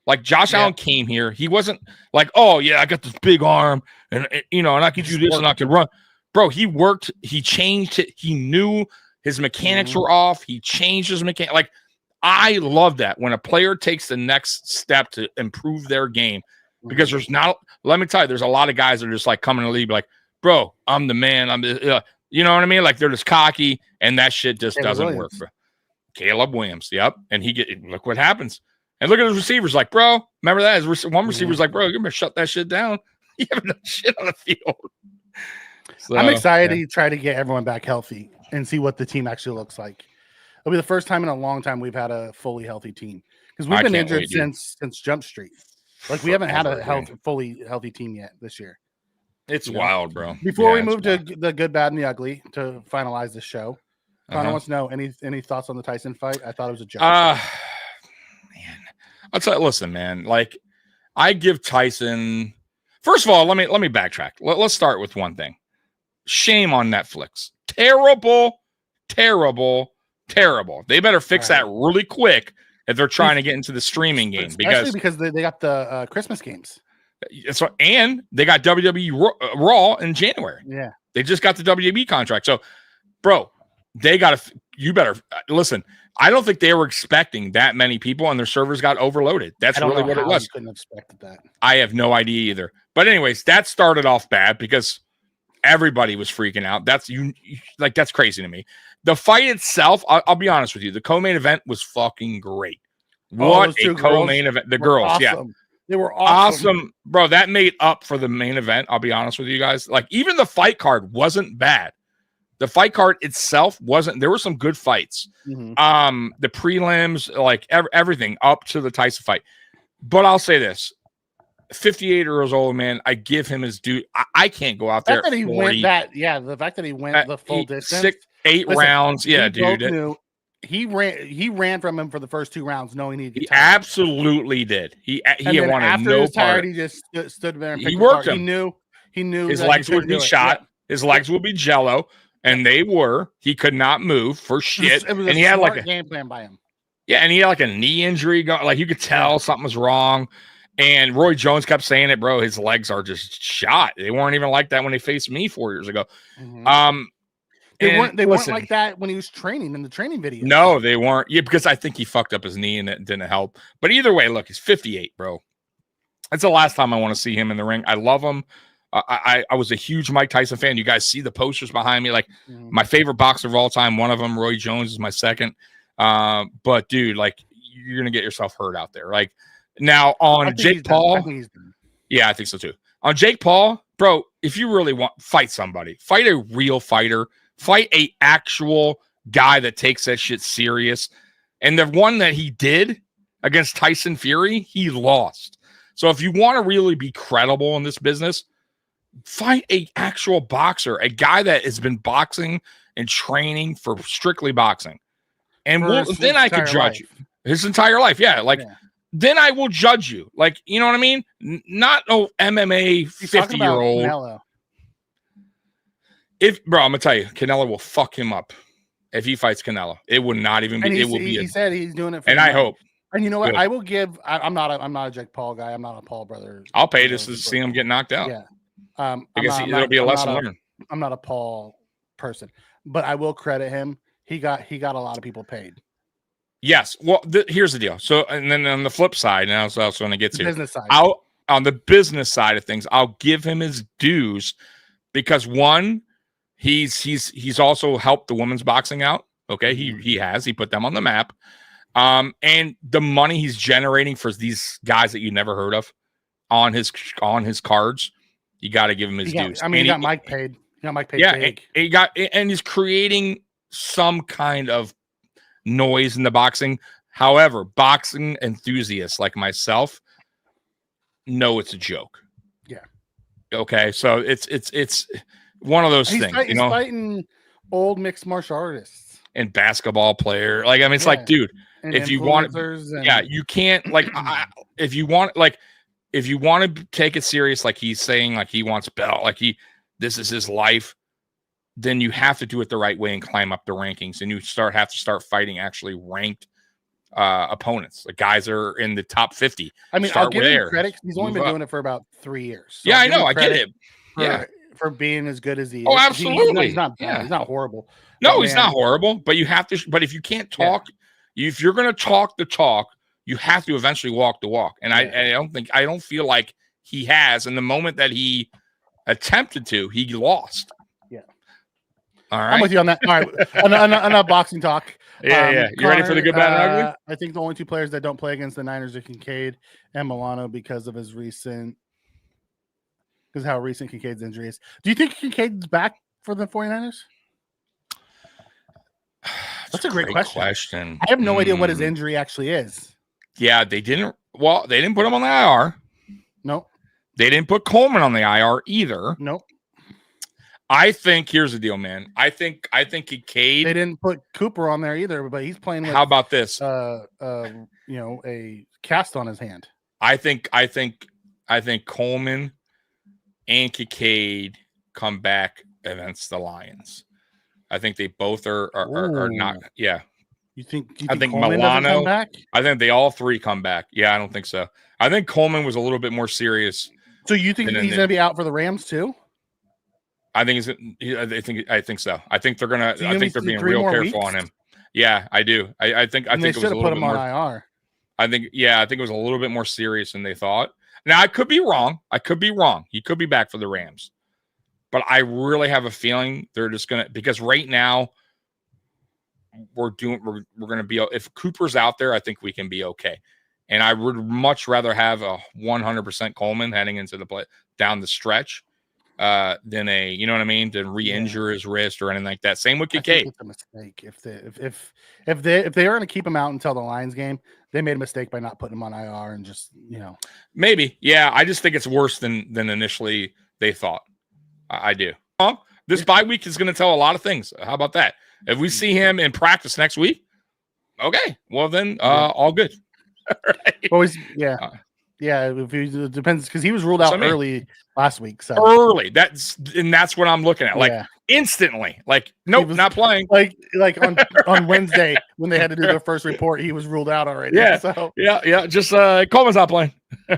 Like, Josh Allen came here. He wasn't like, oh, yeah, I got this big arm, and and I can do this, and I can run. Bro, he worked. He changed it. He knew his mechanics were off. He changed his mechanics. Like, I love that when a player takes the next step to improve their game, because let me tell you, there's a lot of guys that are just like coming to the league like, bro, I'm the man. I'm the, you know what I mean? Like, they're just cocky, and that shit just doesn't work. Bro. Caleb Williams. Yep. And look what happens. And look at his receivers. Like, bro, remember that? One receiver's like, bro, you're going to shut that shit down. You haven't done shit on the field. So, I'm excited to try to get everyone back healthy and see what the team actually looks like. It'll be the first time in a long time we've had a fully healthy team, because we've been injured since Jump Street. Like, we haven't had a fully healthy team yet this year. It's wild, bro. Before we move to the good, bad, and the ugly to finalize the show, Connor wants to know any thoughts on the Tyson fight. I thought it was a joke. Man, I'll tell you. Listen, man. Like, I give Tyson. First of all, let me backtrack. Let's start with one thing. Shame on Netflix. Terrible. They better fix that really quick if they're trying to get into the streaming game, because they got the Christmas games. And they got WWE Raw in January. Yeah, they just got the WWE contract. So, bro, you better listen. I don't think they were expecting that many people, and their servers got overloaded. That's really what it was. You couldn't have expected that. I have no idea either. But anyways, that started off bad because everybody was freaking out. That's crazy to me. The fight itself, I'll be honest with you, the co-main event was fucking great. What a co-main event. The girls, awesome. They were awesome. Bro, that made up for the main event. I'll be honest with you guys. Like, even the fight card wasn't bad. The fight card itself wasn't. There were some good fights. Mm-hmm. The prelims, like everything up to the Tyson fight. But I'll say this: 58 years old, man. I give him his due. I can't go out there. The fact that he went the fact that he went the full distance, 8 rounds. Yeah, dude. He ran from him for the first 2 rounds, knowing he absolutely did. He wanted after no his part. part. He just stood there and he worked him. He knew his legs would be shot. Yeah. His legs would be jello, and they were. He could not move for shit. It was and he had like a game plan by him. Yeah, and he had like a knee injury going. Like you could tell something was wrong. And Roy Jones kept saying it, bro. His legs are just shot. They weren't even like that when they faced me 4 years ago. Mm-hmm. They weren't like that when he was training in the training video. No, they weren't. Yeah, because I think he fucked up his knee and it didn't help. But either way, look, he's 58, bro. That's the last time I want to see him in the ring. I love him. I was a huge Mike Tyson fan. You guys see the posters behind me. Like my favorite boxer of all time, one of them, Roy Jones, is my second. But dude, like you're gonna get yourself hurt out there. Like now on Jake Paul, I think so too. On Jake Paul, bro, if you really want, fight somebody, fight a real fighter, fight a actual guy that takes that shit serious. And the one that he did against Tyson Fury, he lost. So if you want to really be credible in this business, fight a actual boxer, a guy that has been boxing and training for strictly boxing. And then I could judge you his entire life. Yeah. Then I will judge you. Like, you know what I mean? Not no MMA 50-year-old. Bro, I'm gonna tell you, Canelo will fuck him up if he fights Canelo. It would not even be. It will be. He said he's doing it. And I hope. And you know what? Good. I will give. I'm not a Jake Paul guy. I'm not a Paul brother. I'll pay to see him get knocked out. Yeah. Because it'll be a lesson learned. I'm not a Paul person, but I will credit him. He got a lot of people paid. Yes. Well, here's the deal. So, and then on the flip side, and I was also going to get to business side. On the business side of things, I'll give him his dues because one, he's also helped the women's boxing out. Okay, he put them on the map. And the money he's generating for these guys that you never heard of on his cards, you got to give him his dues. I mean, he got Mike paid. He got Mike paid. Yeah, and he's creating some kind of noise in the boxing. However, boxing enthusiasts like myself know it's a joke. Yeah. Okay, so it's one of those things. He's fighting old mixed martial artists and basketball player. Like, I mean, it's like, dude, if you want to, you can't like, if you want to take it serious, like he's saying, like he wants belt, like this is his life, then you have to do it the right way and climb up the rankings, and you have to start fighting actually ranked opponents. The guys are in the top 50. I mean, I'll give him credit. He's only been doing it for about 3 years. So I know. I get it. For being as good as he is. Oh, absolutely. He's not bad. Yeah. He's not horrible. No, he's not horrible. But you have to. But if you can't talk, if you're going to talk the talk, you have to eventually walk the walk. And I don't feel like he has. And the moment that he attempted to, he lost. Yeah. All right. I'm with you on that. All right. on boxing talk. Yeah. You ready for the good, bad, and ugly? I think the only 2 players that don't play against the Niners are Kincaid and Milano because of how recent Kincaid's injury is. Do you think Kincaid's back for the 49ers? That's a great question. I have no idea what his injury actually is. Yeah, they didn't put him on the IR. Nope. They didn't put Coleman on the IR either. Nope. I think here's the deal, man. I think Kincaid. They didn't put Cooper on there either, but he's playing with how about this? A cast on his hand. I think Coleman and Kincaid come back against the Lions. I think they both are not. Yeah. You think I think Coleman Milano. come back? I think they all 3 come back. Yeah, I don't think so. I think Coleman was a little bit more serious. So you think he's going to be out for the Rams too? I think so. I think they're gonna. I think they're being real careful on him. Yeah, I do. I think they should have put him on IR. I think it was a little bit more serious than they thought. Now I could be wrong. He could be back for the Rams, but I really have a feeling they're just gonna, because right now we're gonna be, if Cooper's out there, I think we can be okay. And I would much rather have a 100% Coleman heading into the play down the stretch. than a, you know what I mean, than re-injure his wrist or anything like that. Same with Kincaid. It's a mistake if they were going to keep him out until the Lions game, they made a mistake by not putting him on IR and just maybe. Yeah, I just think it's worse than initially they thought. I do. This bye week is going to tell a lot of things. How about that? If we see him in practice next week, okay, well then all good. Right? Always, it depends because he was ruled out early last week. So early, that's what I'm looking at. Like instantly, like nope, not playing. Like on Wednesday when they had to do their first report, he was ruled out already. Yeah, so Just Coleman's not playing,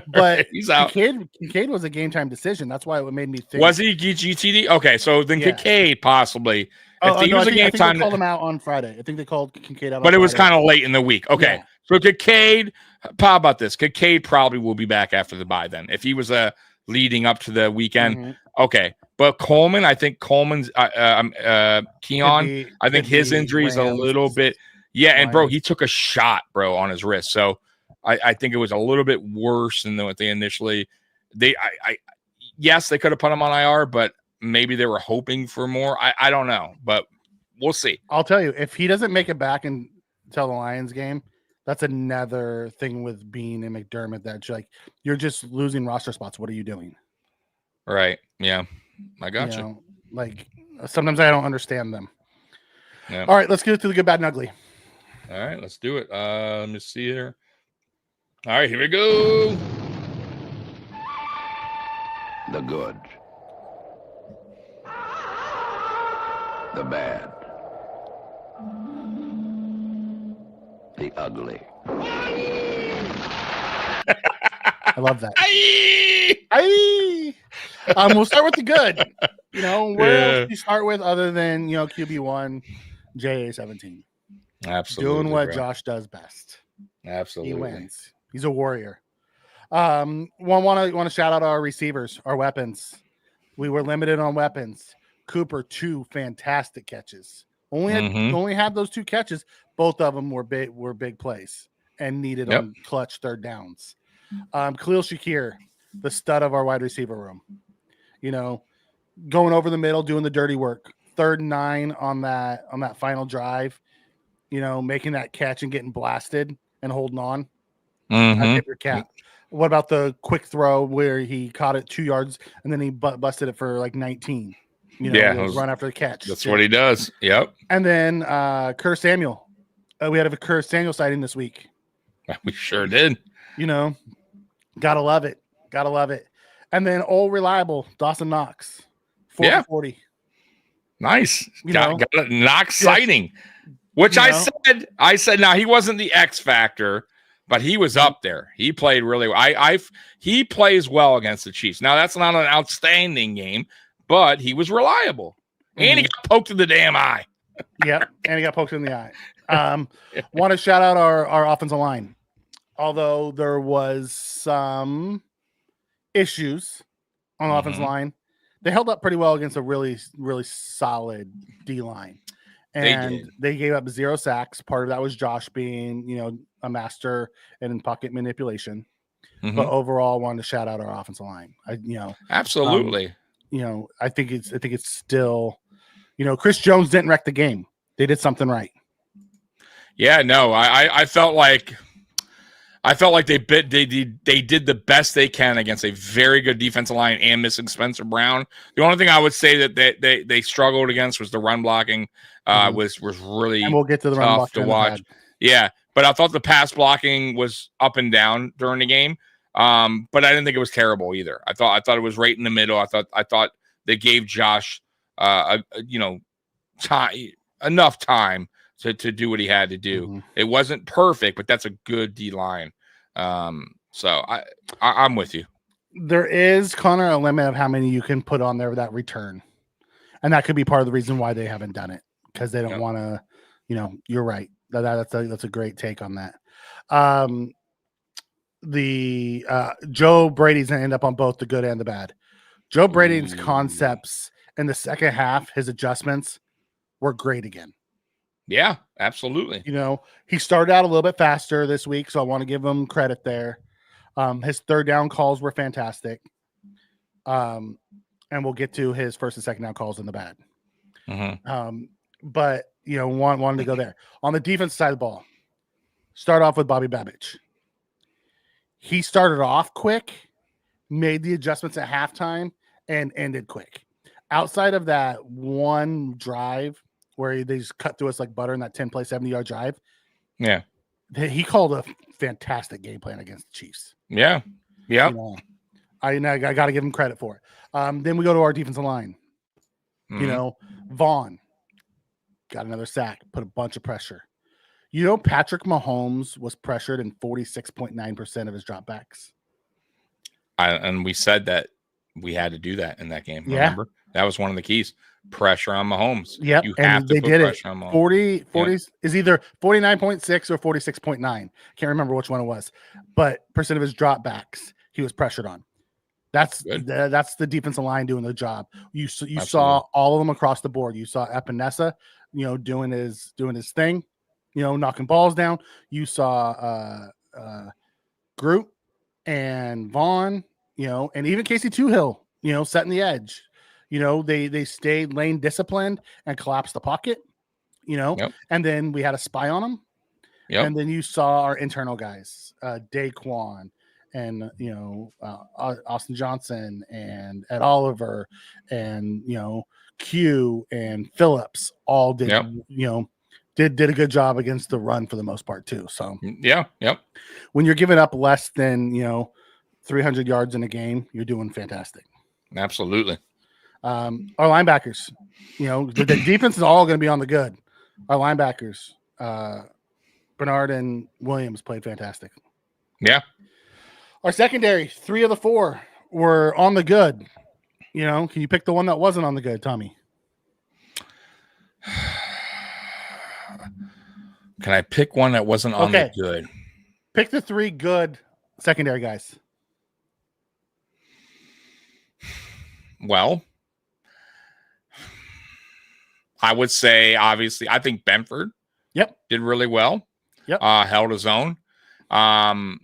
but he's out. Kincaid was a game time decision. That's why it made me think. Was he GTD? Okay, so then Kincaid possibly. I think they called him out on Friday. I think they called Kincaid out. But it was kind of late in the week. Okay, so Kincaid. How about this? Kincaid probably will be back after the bye. Then, if he was leading up to the weekend, okay. But Coleman, I think Coleman's Keon. I think his injury is a little bit. Yeah, and bro, he took a shot, bro, on his wrist. So I think it was a little bit worse than what they initially. Yes, they could have put him on IR, but maybe they were hoping for more. I don't know, but we'll see. I'll tell you, if he doesn't make it back until the Lions game, that's another thing with Bean and McDermott that you're just losing roster spots. What are you doing? Right. Yeah. I got you. Sometimes I don't understand them. Yeah. All right, let's get to the good, bad, and ugly. All right, let's do it. Let me see here. All right, here we go. The good. The bad. The ugly. I love that. We'll start with the good. Where else do you start with other than QB1, JA17? Absolutely. Doing what Josh does best. Absolutely. He wins. He's a warrior. Want to shout out our receivers, our weapons. We were limited on weapons. Cooper, 2 fantastic catches. Only had those 2 catches. Both of them were big plays and needed on clutch third downs. Khalil Shakir, the stud of our wide receiver room. Going over the middle, doing the dirty work. 3rd and 9 on that final drive. Making that catch and getting blasted and holding on. I tip your cap. What about the quick throw where he caught it 2 yards and then he busted it for 19? Run after the catch. That's what he does. Yep. And then Curtis Samuel. We had a Curtis Samuel sighting this week. We sure did. Gotta love it. And then all reliable Dawson Knox. 40. Nice. Got a Knox sighting. Which I said now he wasn't the X factor, but he was up there. He played really well. He plays well against the Chiefs. Now that's not an outstanding game, but he was reliable. And he got poked in the damn eye. Yep, and he got poked in the eye. Want to shout out our offensive line. Although there was some issues on the offensive line, they held up pretty well against a really, really solid D line. And they gave up 0 sacks. Part of that was Josh being, a master in pocket manipulation. But overall, I wanted to shout out our offensive line. Absolutely. I think it's still, Chris Jones didn't wreck the game. They did something right. Yeah, no, I felt like they did the best they can against a very good defensive line and missing Spencer Brown. The only thing I would say that they struggled against was the run blocking. Was really and we'll get to the run tough to watch. Yeah, but I thought the pass blocking was up and down during the game. But I didn't think it was terrible either. I thought it was right in the middle. I thought they gave Josh enough time to do what he had to do. It wasn't perfect, but that's a good D line. So I'm with you. There is, Connor, a limit of how many you can put on there that return. And that could be part of the reason why they haven't done it, because they don't want to, you're right. That's a great take on that. Joe Brady's going to end up on both the good and the bad. Joe Brady's concepts in the second half, his adjustments were great again. Yeah, absolutely. He started out a little bit faster this week, so I want to give him credit there. His third down calls were fantastic. and we'll get to his first and second down calls in the bad. Mm-hmm. But wanted to go there. On the defense side of the ball, start off with Bobby Babich. He started off quick, made the adjustments at halftime, and ended quick. Outside of that one drive where they just cut through us like butter in that 10-play, 70-yard drive, yeah, he called a fantastic game plan against the Chiefs. Yeah. Yeah. I got to give him credit for it. Then we go to our defensive line. Vaughn got another sack, put a bunch of pressure. Patrick Mahomes was pressured in 46.9% of his dropbacks. And we said that we had to do that in that game. Remember? That was one of the keys. Pressure on Mahomes. Yep. You have to put pressure on Mahomes. 40 is either 49.6 or 46.9. Can't remember which one it was. But percent of his dropbacks he was pressured on. That's the defensive line doing the job. You saw all of them across the board. You saw Epinesa, doing his thing, knocking balls down. You saw Groot and Vaughn, and even Casey Toohill, setting the edge. They stayed lane disciplined and collapsed the pocket, and then we had a spy on them. Yep. And then you saw our internal guys, Daquan and, Austin Johnson and Ed Oliver and, Q and Phillips all did, did a good job against the run for the most part too. So yeah. Yep. When you're giving up less than, 300 yards in a game, you're doing fantastic. Absolutely. Our linebackers, the defense is all going to be on the good. Our linebackers, Bernard and Williams played fantastic. Yeah. Our secondary, 3 of the 4 were on the good. Can you pick the one that wasn't on the good, Tommy? Can I pick one that wasn't on the good? Pick the 3 good secondary guys. Well, I would say, obviously, I think Benford did really well. Yep. Held his own. I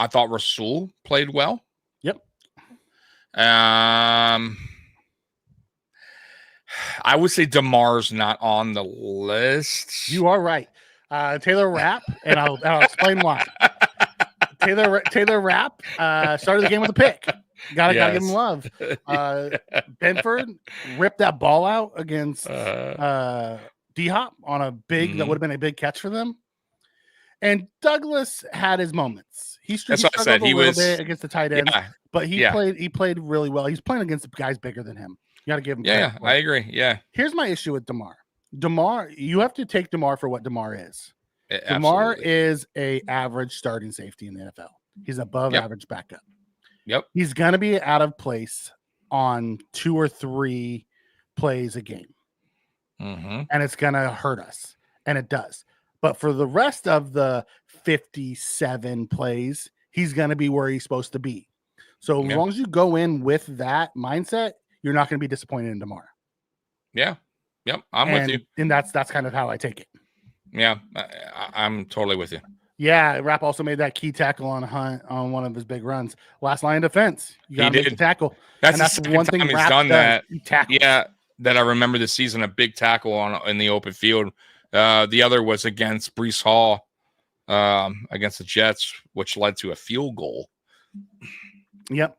thought Rasul played well. Yep. I would say DeMar's not on the list. You are right. Taylor Rapp, and I'll explain why. Taylor Rapp started the game with a pick. Gotta give him love. Benford ripped that ball out against D-Hop on a big that would have been a big catch for them. And Douglas had his moments. He struggled a little bit against the tight ends, but he played really well. He's playing against guys bigger than him. You got to give him credit. I agree. Yeah. Here's my issue with DeMar. You have to take DeMar for what DeMar is. Absolutely. DeMar is a average starting safety in the NFL. He's above average backup. Yep. He's going to be out of place on 2 or 3 plays a game. Mm-hmm. And it's going to hurt us. And it does. But for the rest of the 57 plays, he's going to be where he's supposed to be. So as long as you go in with that mindset, you're not going to be disappointed in DeMar. Yeah. Yep. I'm with you. And that's kind of how I take it. Yeah. I'm totally with you. Yeah. Rapp also made that key tackle on Hunt on one of his big runs. Last line of defense. You got to make the tackle. That's the one thing he's done that. Yeah. That I remember this season, a big tackle in the open field. The other was against Breece Hall against the Jets, which led to a field goal. Yep.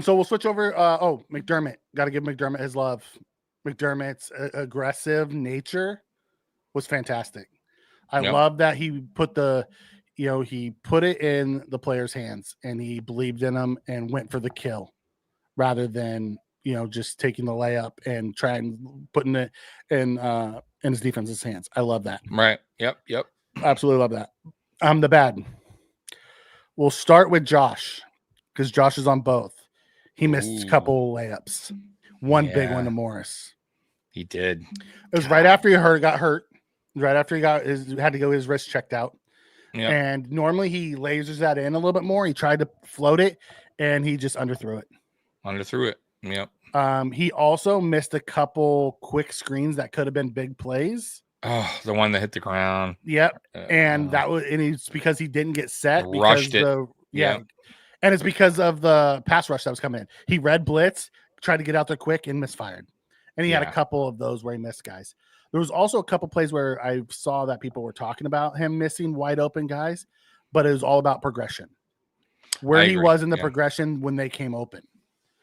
So we'll switch over. McDermott. Got to give McDermott his love. McDermott's aggressive nature was fantastic. I love that he put it in the players' hands and he believed in them and went for the kill rather than, just taking the layup and putting it in his defense's hands. I love that. Right. Yep. Absolutely love that. The bad. We'll start with Josh because Josh is on both. He missed a couple layups. One big one to Morris. He did. It was right after he got hurt. Right after he had to go his wrist checked out. Yep. And normally he lasers that in a little bit more. He tried to float it and he just underthrew it. Yep. He also missed a couple quick screens that could have been big plays. Oh, the one that hit the ground. Yep. And it's because he didn't get set. Rushed it. And it's because of the pass rush that was coming in. He read blitz, tried to get out there quick and misfired. And he had a couple of those where he missed guys. There was also a couple plays where I saw that people were talking about him missing wide open guys, but it was all about progression. Where he was in the progression when they came open.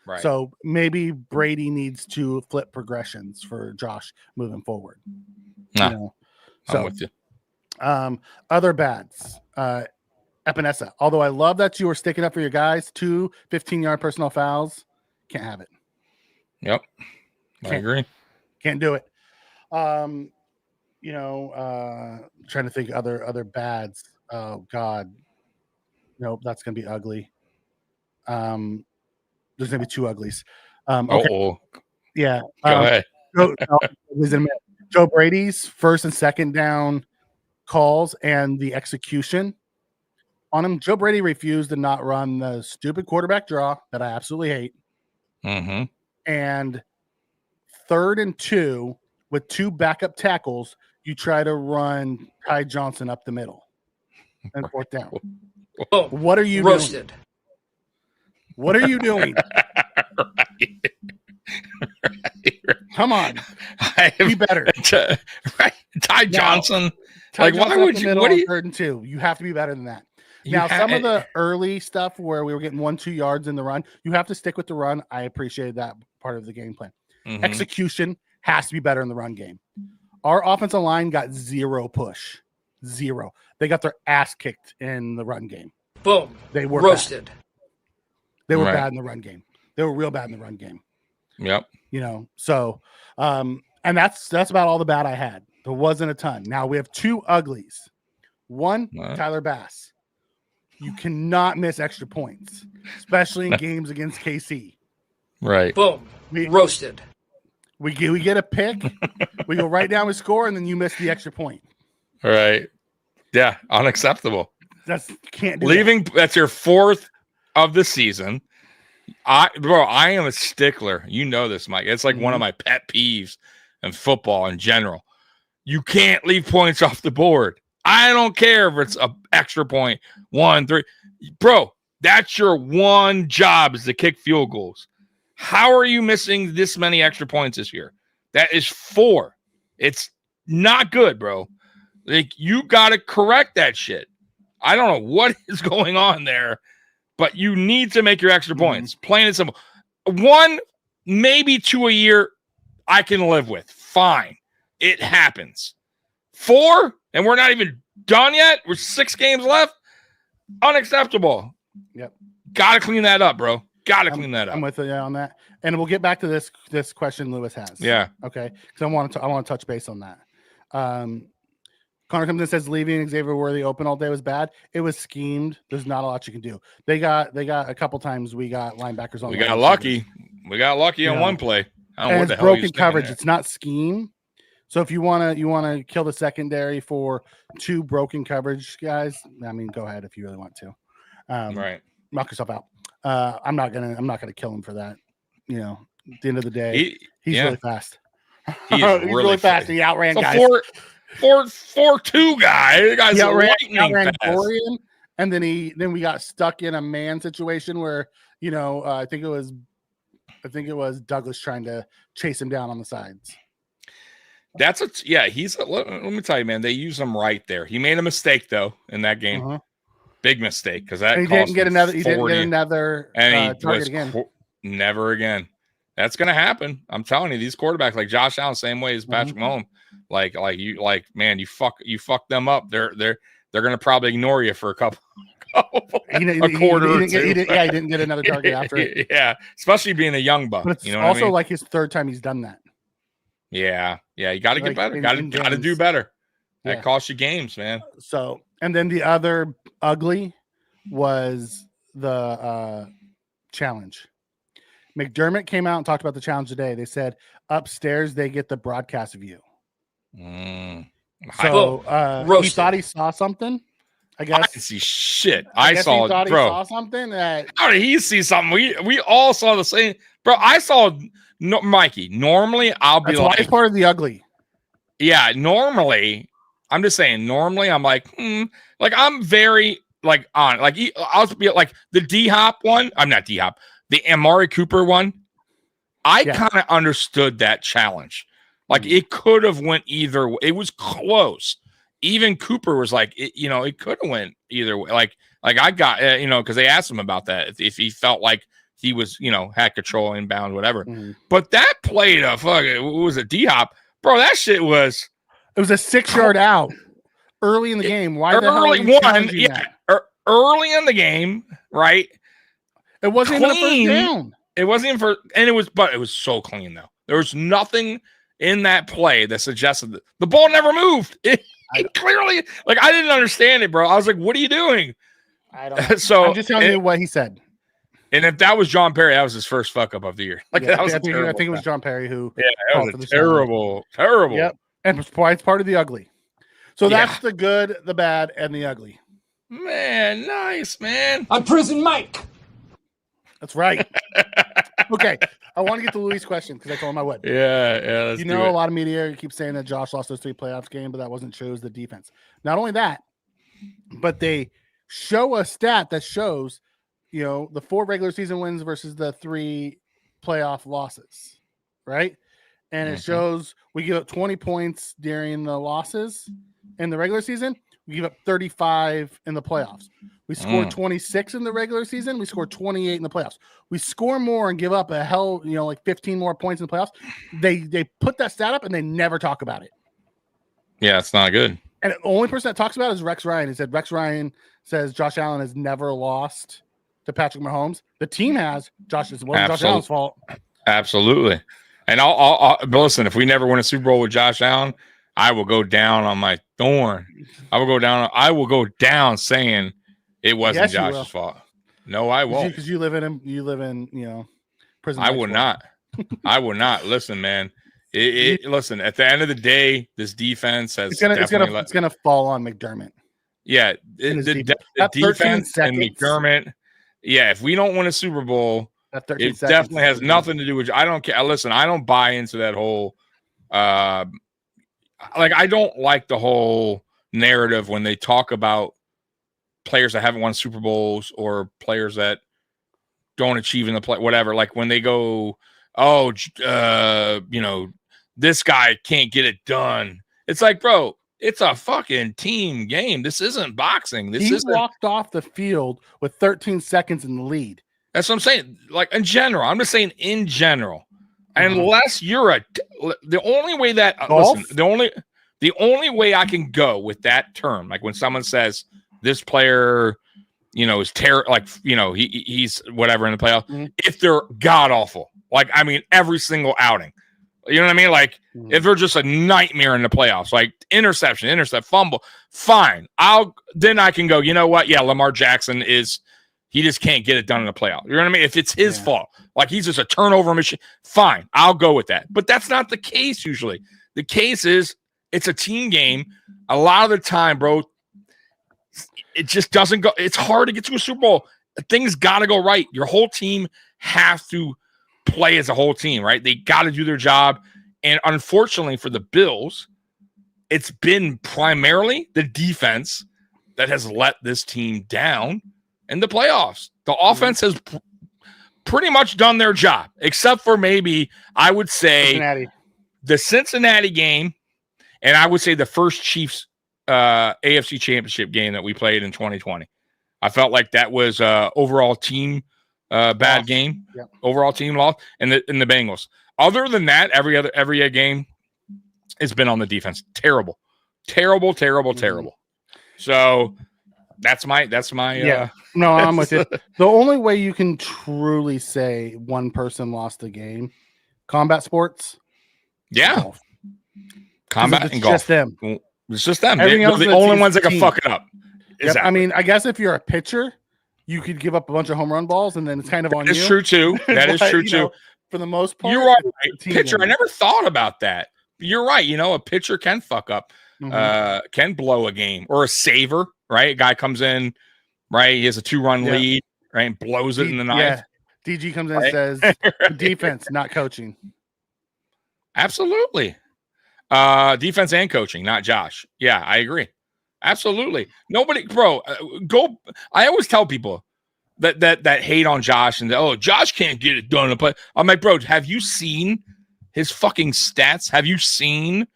Right. So maybe Brady needs to flip progressions for Josh moving forward. I'm with you. Other bads. Epinesa. Although I love that you were sticking up for your guys, 2 15-yard personal fouls. Can't have it. Yep. I agree. Can't do it. Trying to think other bads. Oh God. Nope, that's gonna be ugly. There's gonna be 2 uglies. Okay. Yeah. Go ahead. Joe Brady's first and second down calls and the execution on him. Joe Brady refused to not run the stupid quarterback draw that I absolutely hate. Mm-hmm. And 3rd and 2 with 2 backup tackles, you try to run Ty Johnson up the middle and 4th down. What are you doing? What are you doing? Right. Come on, be better. Right, Ty Johnson. Why would you? What are you? 3rd and 2. You have to be better than that. Now, some of the early stuff where we were getting 1-2 yards in the run, you have to stick with the run. I appreciated that part of the game plan. Mm-hmm. Execution has to be better in the run game. Our offensive line got 0 push. 0. They got their ass kicked in the run game. Boom. They were roasted. Bad. They were bad in the run game. They were real bad in the run game. Yep. So and that's about all the bad I had. There wasn't a ton. Now we have 2 uglies. One, Tyler Bass. You cannot miss extra points, especially in games against KC. Right. Boom. Roasted. We get a pick. We go right down, we score, and then you miss the extra point. Right. Yeah. Unacceptable. Can't do leaving. That. That's your 4th of the season. I am a stickler. You know this, Mike. It's like one of my pet peeves in football in general. You can't leave points off the board. I don't care if it's an extra point, 1, 3. Bro, that's your one job is to kick field goals. How are you missing this many extra points this year? That is 4. It's not good, bro. Like, you got to correct that shit. I don't know what is going on there, but you need to make your extra points. Plain and simple. 1, maybe 2 a year, I can live with. Fine. It happens. 4, and we're not even done yet. We're 6 games left. Unacceptable. Yep. Got to clean that up, bro. Got to clean that up. I'm with you on that. And we'll get back to this question Lewis has. Yeah. Okay. Because I want to touch base on that. Connor comes in and says leaving Xavier Worthy open all day was bad. It was schemed. There's not a lot you can do. They got a couple times we got linebackers on. We got lucky. We got lucky on one play. I don't know what the hell broken coverage. It's not scheme. So if you wanna kill the secondary for 2 broken coverage guys, I mean, go ahead if you really want to. Right. Knock yourself out. I'm not gonna kill him for that. At the end of the day, he's really fast. He's really fast. He outran guys. 4.2 guy. The guy's outran Dorian, and then we got stuck in a man situation where I think it was Douglas trying to chase him down on the sides. Let me tell you, man, they use him right there. He made a mistake though in that game. Big mistake because that he didn't get another and he target again. Never again. That's gonna happen. I'm telling you, these quarterbacks like Josh Allen, same way as Patrick Mahomes. Man, you fuck them up. They're gonna probably ignore you for a couple. A quarter. He didn't get another target after it. Yeah, especially being a young buck. But it's also like his 3rd time he's done that. Yeah. You got to get better. Got to do better. That costs you games, man. So, and then the other ugly was the challenge. McDermott came out and talked about the challenge today. They said upstairs they get the broadcast view. So he thought he saw something. I guess I didn't see shit. I saw he it, bro. He saw something. How did he see something? We all saw the same, bro. I saw Mikey. Normally, I'll be like, why part of the ugly. Yeah, normally, I'm just saying. Normally, I'm like, like I'm very like on. Like I'll be like the D Hop one. I'm not D Hop. The Amari Cooper one. I kind of understood that challenge. Like it could have went either way. It was close. Even Cooper was like, it could have went either way. Like I got, because they asked him about that if he felt like he was, had control inbound, whatever. But that played a fucking, what was it, D-Hop? Bro, that shit was. It was a 6-yard out early in the game. Why the hell are you challenging that? Early in the game, right? It wasn't even a first down. It wasn't even for, and it was so clean though. There was nothing in that play that suggested that the ball never moved. It clearly, like, I didn't understand it, bro. I was like, what are you doing? I don't. So I'm just telling you what he said. And if that was John Perry, that was his first fuck up of the year. Like that was I think it was John Perry who. Yeah, that was a terrible. Yep, and it's part of the ugly. So that's the good, the bad, and the ugly. Man, nice, man. I'm Prison Mike. That's right. Okay, I want to get to Louis' question because I told him I would. Yeah. Let's a lot of media keep saying that Josh lost those 3 playoffs games, but that wasn't true. It was the defense. Not only that, but they show a stat that shows, the 4 regular season wins versus the 3 playoff losses, right? And it shows we give up 20 points during the losses in the regular season. We give up 35 in the playoffs. We scored 26 in the regular season. We scored 28 in the playoffs. We score more and give up like 15 more points in the playoffs. They put that stat up and they never talk about it. Yeah, it's not good. And the only person that talks about it is Rex Ryan. He said Rex Ryan says Josh Allen has never lost to Patrick Mahomes. The team has. It wasn't Josh Allen's fault. Absolutely. And but listen, if we never win a Super Bowl with Josh Allen, I will go down on my thorn. I will go down saying it wasn't Josh's fault. No, I won't. Because you live in prison. I will not. I will not. Listen, man. Listen, at the end of the day, this defense has it's gonna fall on McDermott. Yeah, the defense and McDermott. Yeah, if we don't win a Super Bowl, it definitely has nothing to do with. I don't care. Listen, I don't buy into that whole. I don't like the whole narrative when they talk about players that haven't won Super Bowls or players that don't achieve in the play, whatever. Like when they go, this guy can't get it done. It's like, bro, it's a fucking team game. This isn't boxing. He walked off the field with 13 seconds in the lead. That's what I'm saying. Like in general, I'm just saying in general. Unless you're the only way that the only way I can go with that term, like when someone says this player, is terrible, like he's whatever in the playoff. If they're god awful, like I mean every single outing, you know what I mean? Like if they're just a nightmare in the playoffs, like intercept, fumble, fine. Then I can go. You know what? Yeah, Lamar Jackson he just can't get it done in the playoff. You know what I mean? If it's his fault, like he's just a turnover machine, fine, I'll go with that. But that's not the case usually. The case is it's a team game. A lot of the time, bro, it just doesn't go. It's hard to get to a Super Bowl. Things got to go right. Your whole team has to play as a whole team, right? They got to do their job. And unfortunately for the Bills, it's been primarily the defense that has let this team down in the playoffs. The offense has pretty much done their job, except for maybe, I would say, the Cincinnati game, and I would say the first Chiefs AFC Championship game that we played in 2020. I felt like that was overall team bad game, overall team loss, and the Bengals. Other than that, every other game has been on the defense. Terrible. So that's my no, I'm with you. The only way you can truly say one person lost the game, combat sports, golf. Combat and golf. Just them. It's just them. They're the only ones that can fuck it up. Exactly. I mean, I guess if you're a pitcher, you could give up a bunch of home run balls, and then it's kind of on you. It's true too. That is true too. For the most part, you're right. Pitcher, I never thought about that. You're right. A pitcher can fuck up, can blow a game, or a saver. Right, a guy comes in, right? He has a 2-run lead, right? And blows it in the ninth. Yeah. DG comes in and says, "Defense, not coaching." Absolutely, defense and coaching, not Josh. Yeah, I agree. Absolutely. Nobody, bro. Go. I always tell people, that hate on Josh and Josh can't get it done. But I'm like, bro, have you seen his fucking stats? Have you seen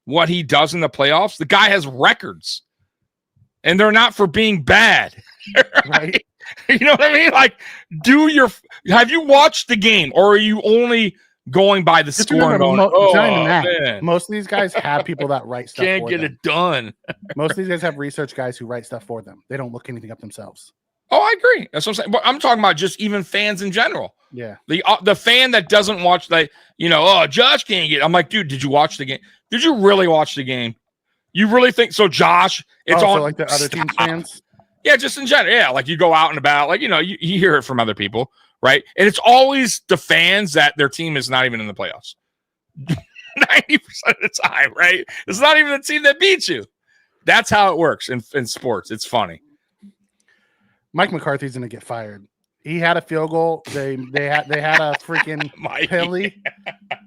what he does in the playoffs? The guy has records, and they're not for being bad, right? You know what I mean? Like, have you watched the game, or are you only going by the score and going, man. Most of these guys have people that write stuff can't get it done. Most of these guys have research guys who write stuff for them. They don't look anything up themselves. Oh, I agree. That's what I'm saying. But I'm talking about just even fans in general. Yeah. The fan that doesn't watch, like, Josh can't get. I'm like, dude, did you watch the game? Did you really watch the game? You really think so, Josh? It's on like the other team fans. Yeah, just in general. Yeah, like you go out and about, like you hear it from other people. Right. And it's always the fans that their team is not even in the playoffs. 90% of the time, right? It's not even the team that beats you. That's how it works in sports. It's funny. Mike McCarthy's gonna get fired. He had a field goal. They had a freaking penalty.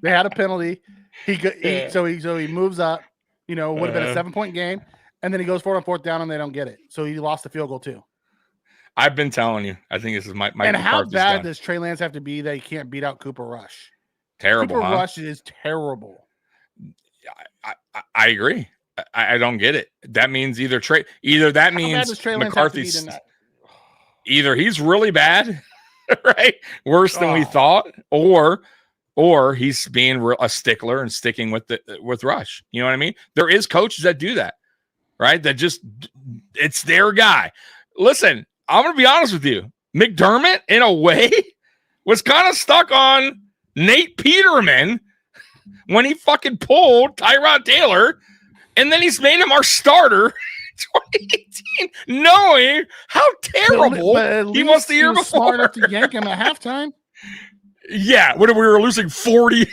They had a penalty. So he moves up, would have been a 7-point game, and then he goes 4 on 4th down and they don't get it. So he lost the field goal too. I've been telling you. I think this is my. And how bad does Trey Lance have to be that he can't beat out Cooper Rush? Terrible. Cooper Rush is terrible. I agree. I don't get it. That means either that means McCarthy's. Either he's really bad, right? Worse than we thought, or he's being a stickler and sticking with Rush. You know what I mean? There is coaches that do that, right? That just it's their guy. Listen. I'm going to be honest with you. McDermott, in a way, was kind of stuck on Nate Peterman when he fucking pulled Tyrod Taylor, and then he's made him our starter 2018, knowing how terrible he was the year before. Smart enough to yank him at halftime. Yeah, when we were losing 40,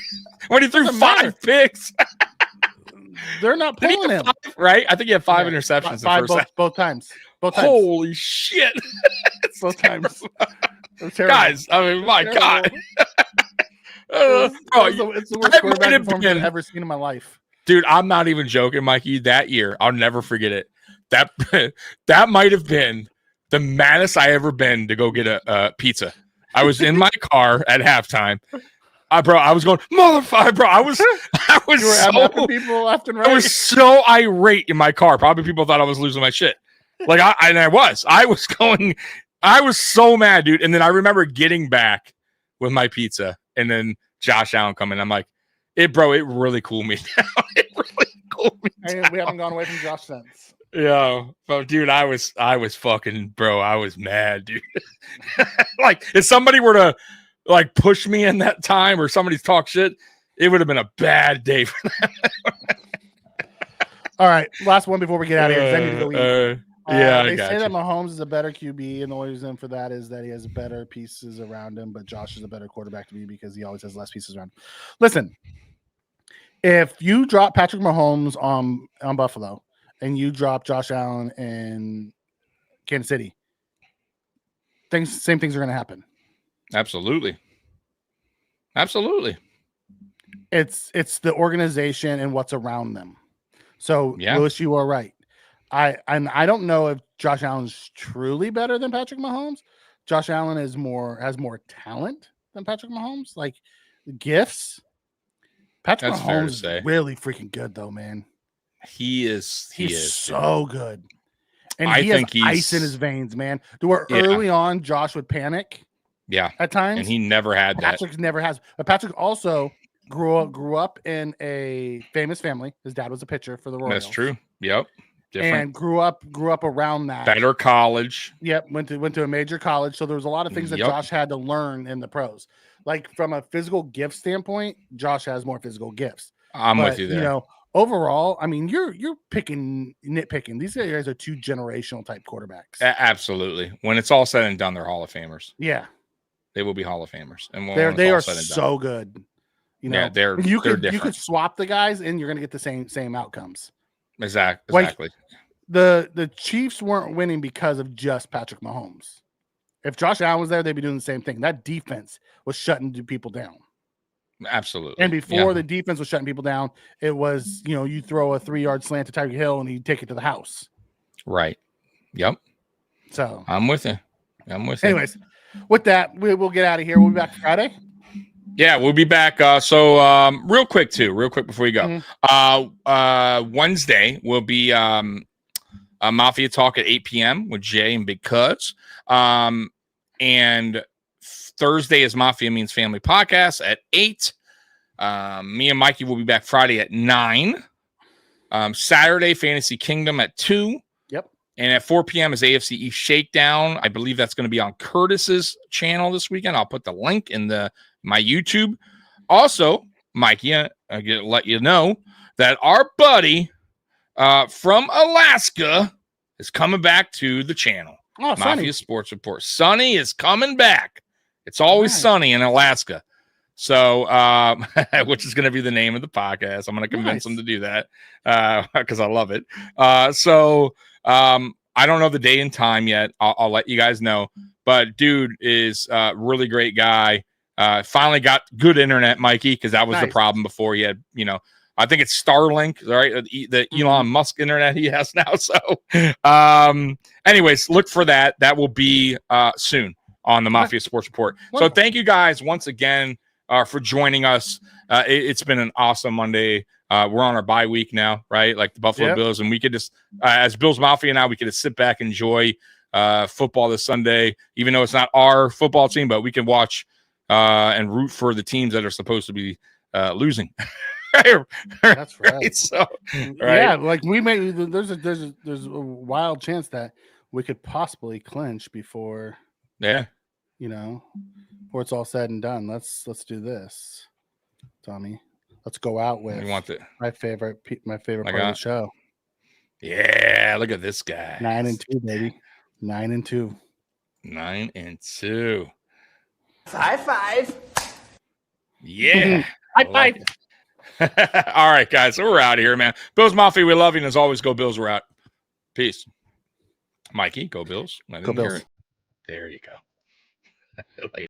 when he threw 5 picks. They're not pulling him. 5, right? I think he had 5 interceptions both times. Holy shit. Both times. Guys, I mean, my God. It's the worst quarterback performance I've ever seen in my life. Dude, I'm not even joking, Mikey. That year, I'll never forget it. That might have been the maddest I ever been to go get a pizza. I was in my car at halftime. Bro, I was going, motherfucker, bro. I was you were so people left and right. I was so irate in my car. Probably people thought I was losing my shit. Like I was so mad, dude. And then I remember getting back with my pizza, and then Josh Allen coming. I'm like, it really cooled me down. It really cooled me down. We haven't gone away from Josh since. Yeah, but dude, I was fucking, bro. I was mad, dude. Like, if somebody were to like push me in that time, or somebody's talk shit, it would have been a bad day for them. All right, last one before we get out of here. I need to go eat. They say that Mahomes is a better QB, and the only reason for that is that he has better pieces around him, but Josh is a better quarterback to me because he always has less pieces around him. Listen, if you drop Patrick Mahomes on Buffalo and you drop Josh Allen in Kansas City, same things are going to happen. Absolutely. It's the organization and what's around them. So, yeah. Lewis, you are right. I don't know if Josh Allen's truly better than Patrick Mahomes. Josh Allen has more talent than Patrick Mahomes, like gifts. Patrick Mahomes is really freaking good, though, man. He is. He's so good, and he has ice in his veins, man. Early on, Josh would panic. Yeah, at times, and he never had that. Patrick never has. But Patrick also grew up in a famous family. His dad was a pitcher for the Royals. That's true. Yep. Different. And grew up around that. Better college. Yep. Went to a major college. So there was a lot of things that Josh had to learn in the pros. Like from a physical gift standpoint, Josh has more physical gifts. I'm with you there. Overall, I mean, you're nitpicking. These guys are 2 generational type quarterbacks. Absolutely. When it's all said and done, they're Hall of Famers. Yeah. They will be Hall of Famers. And they are so good. Yeah, they're different. You could swap the guys and you're going to get the same outcomes. Exactly. Like, the Chiefs weren't winning because of just Patrick Mahomes. If Josh Allen was there, they'd be doing the same thing. That defense was shutting people down. Absolutely. And before the defense was shutting people down, it was, you throw a 3-yard slant to Tyreek Hill and he'd take it to the house. Right. Yep. So I'm with you. I'm with you. Anyways, with that, we'll get out of here. We'll be back Friday. Yeah, we'll be back. Real quick before you go. Wednesday will be Mafia Talk at 8 p.m. with Jay and Big Cuz. And Thursday is Mafia Means Family podcast at 8. Me and Mikey will be back Friday at 9. Saturday, Fantasy Kingdom at 2. Yep. And at 4 p.m. is AFC East Shakedown. I believe that's going to be on Curtis's channel this weekend. I'll put the link in my YouTube. Also, Mikey, I get to let you know that our buddy from Alaska is coming back to the channel. Oh, Mafia Sonny. Sports Report. Sonny is coming back. It's always sunny in Alaska. So, which is going to be the name of the podcast. I'm going to convince him to do that because I love it. I don't know the day and time yet. I'll let you guys know. But dude is a really great guy. Finally got good internet, Mikey, because that was the problem before. He had, I think it's Starlink, right? The Elon Musk internet he has now. So, anyways, look for that. That will be soon on the Mafia Sports Report. So thank you guys once again for joining us. It's been an awesome Monday. We're on our bye week now, right? Like the Buffalo Bills. And we could just, as Bills Mafia now, we could just sit back and enjoy football this Sunday, even though it's not our football team, but we can watch and root for the teams that are supposed to be losing. That's right. So, yeah, like we may there's a wild chance that we could possibly clinch before before it's all said and done. Let's do this, Tommy. Let's go out with my favorite part of the show. Yeah, look at this guy. 9-2, baby. 9-2. 9-2. High five. Yeah. High five. All right, guys. So we're out of here, man. Bills Mafia, we love you. And as always, go Bills. We're out. Peace. Mikey, go Bills. Go Bills. There you go. Later.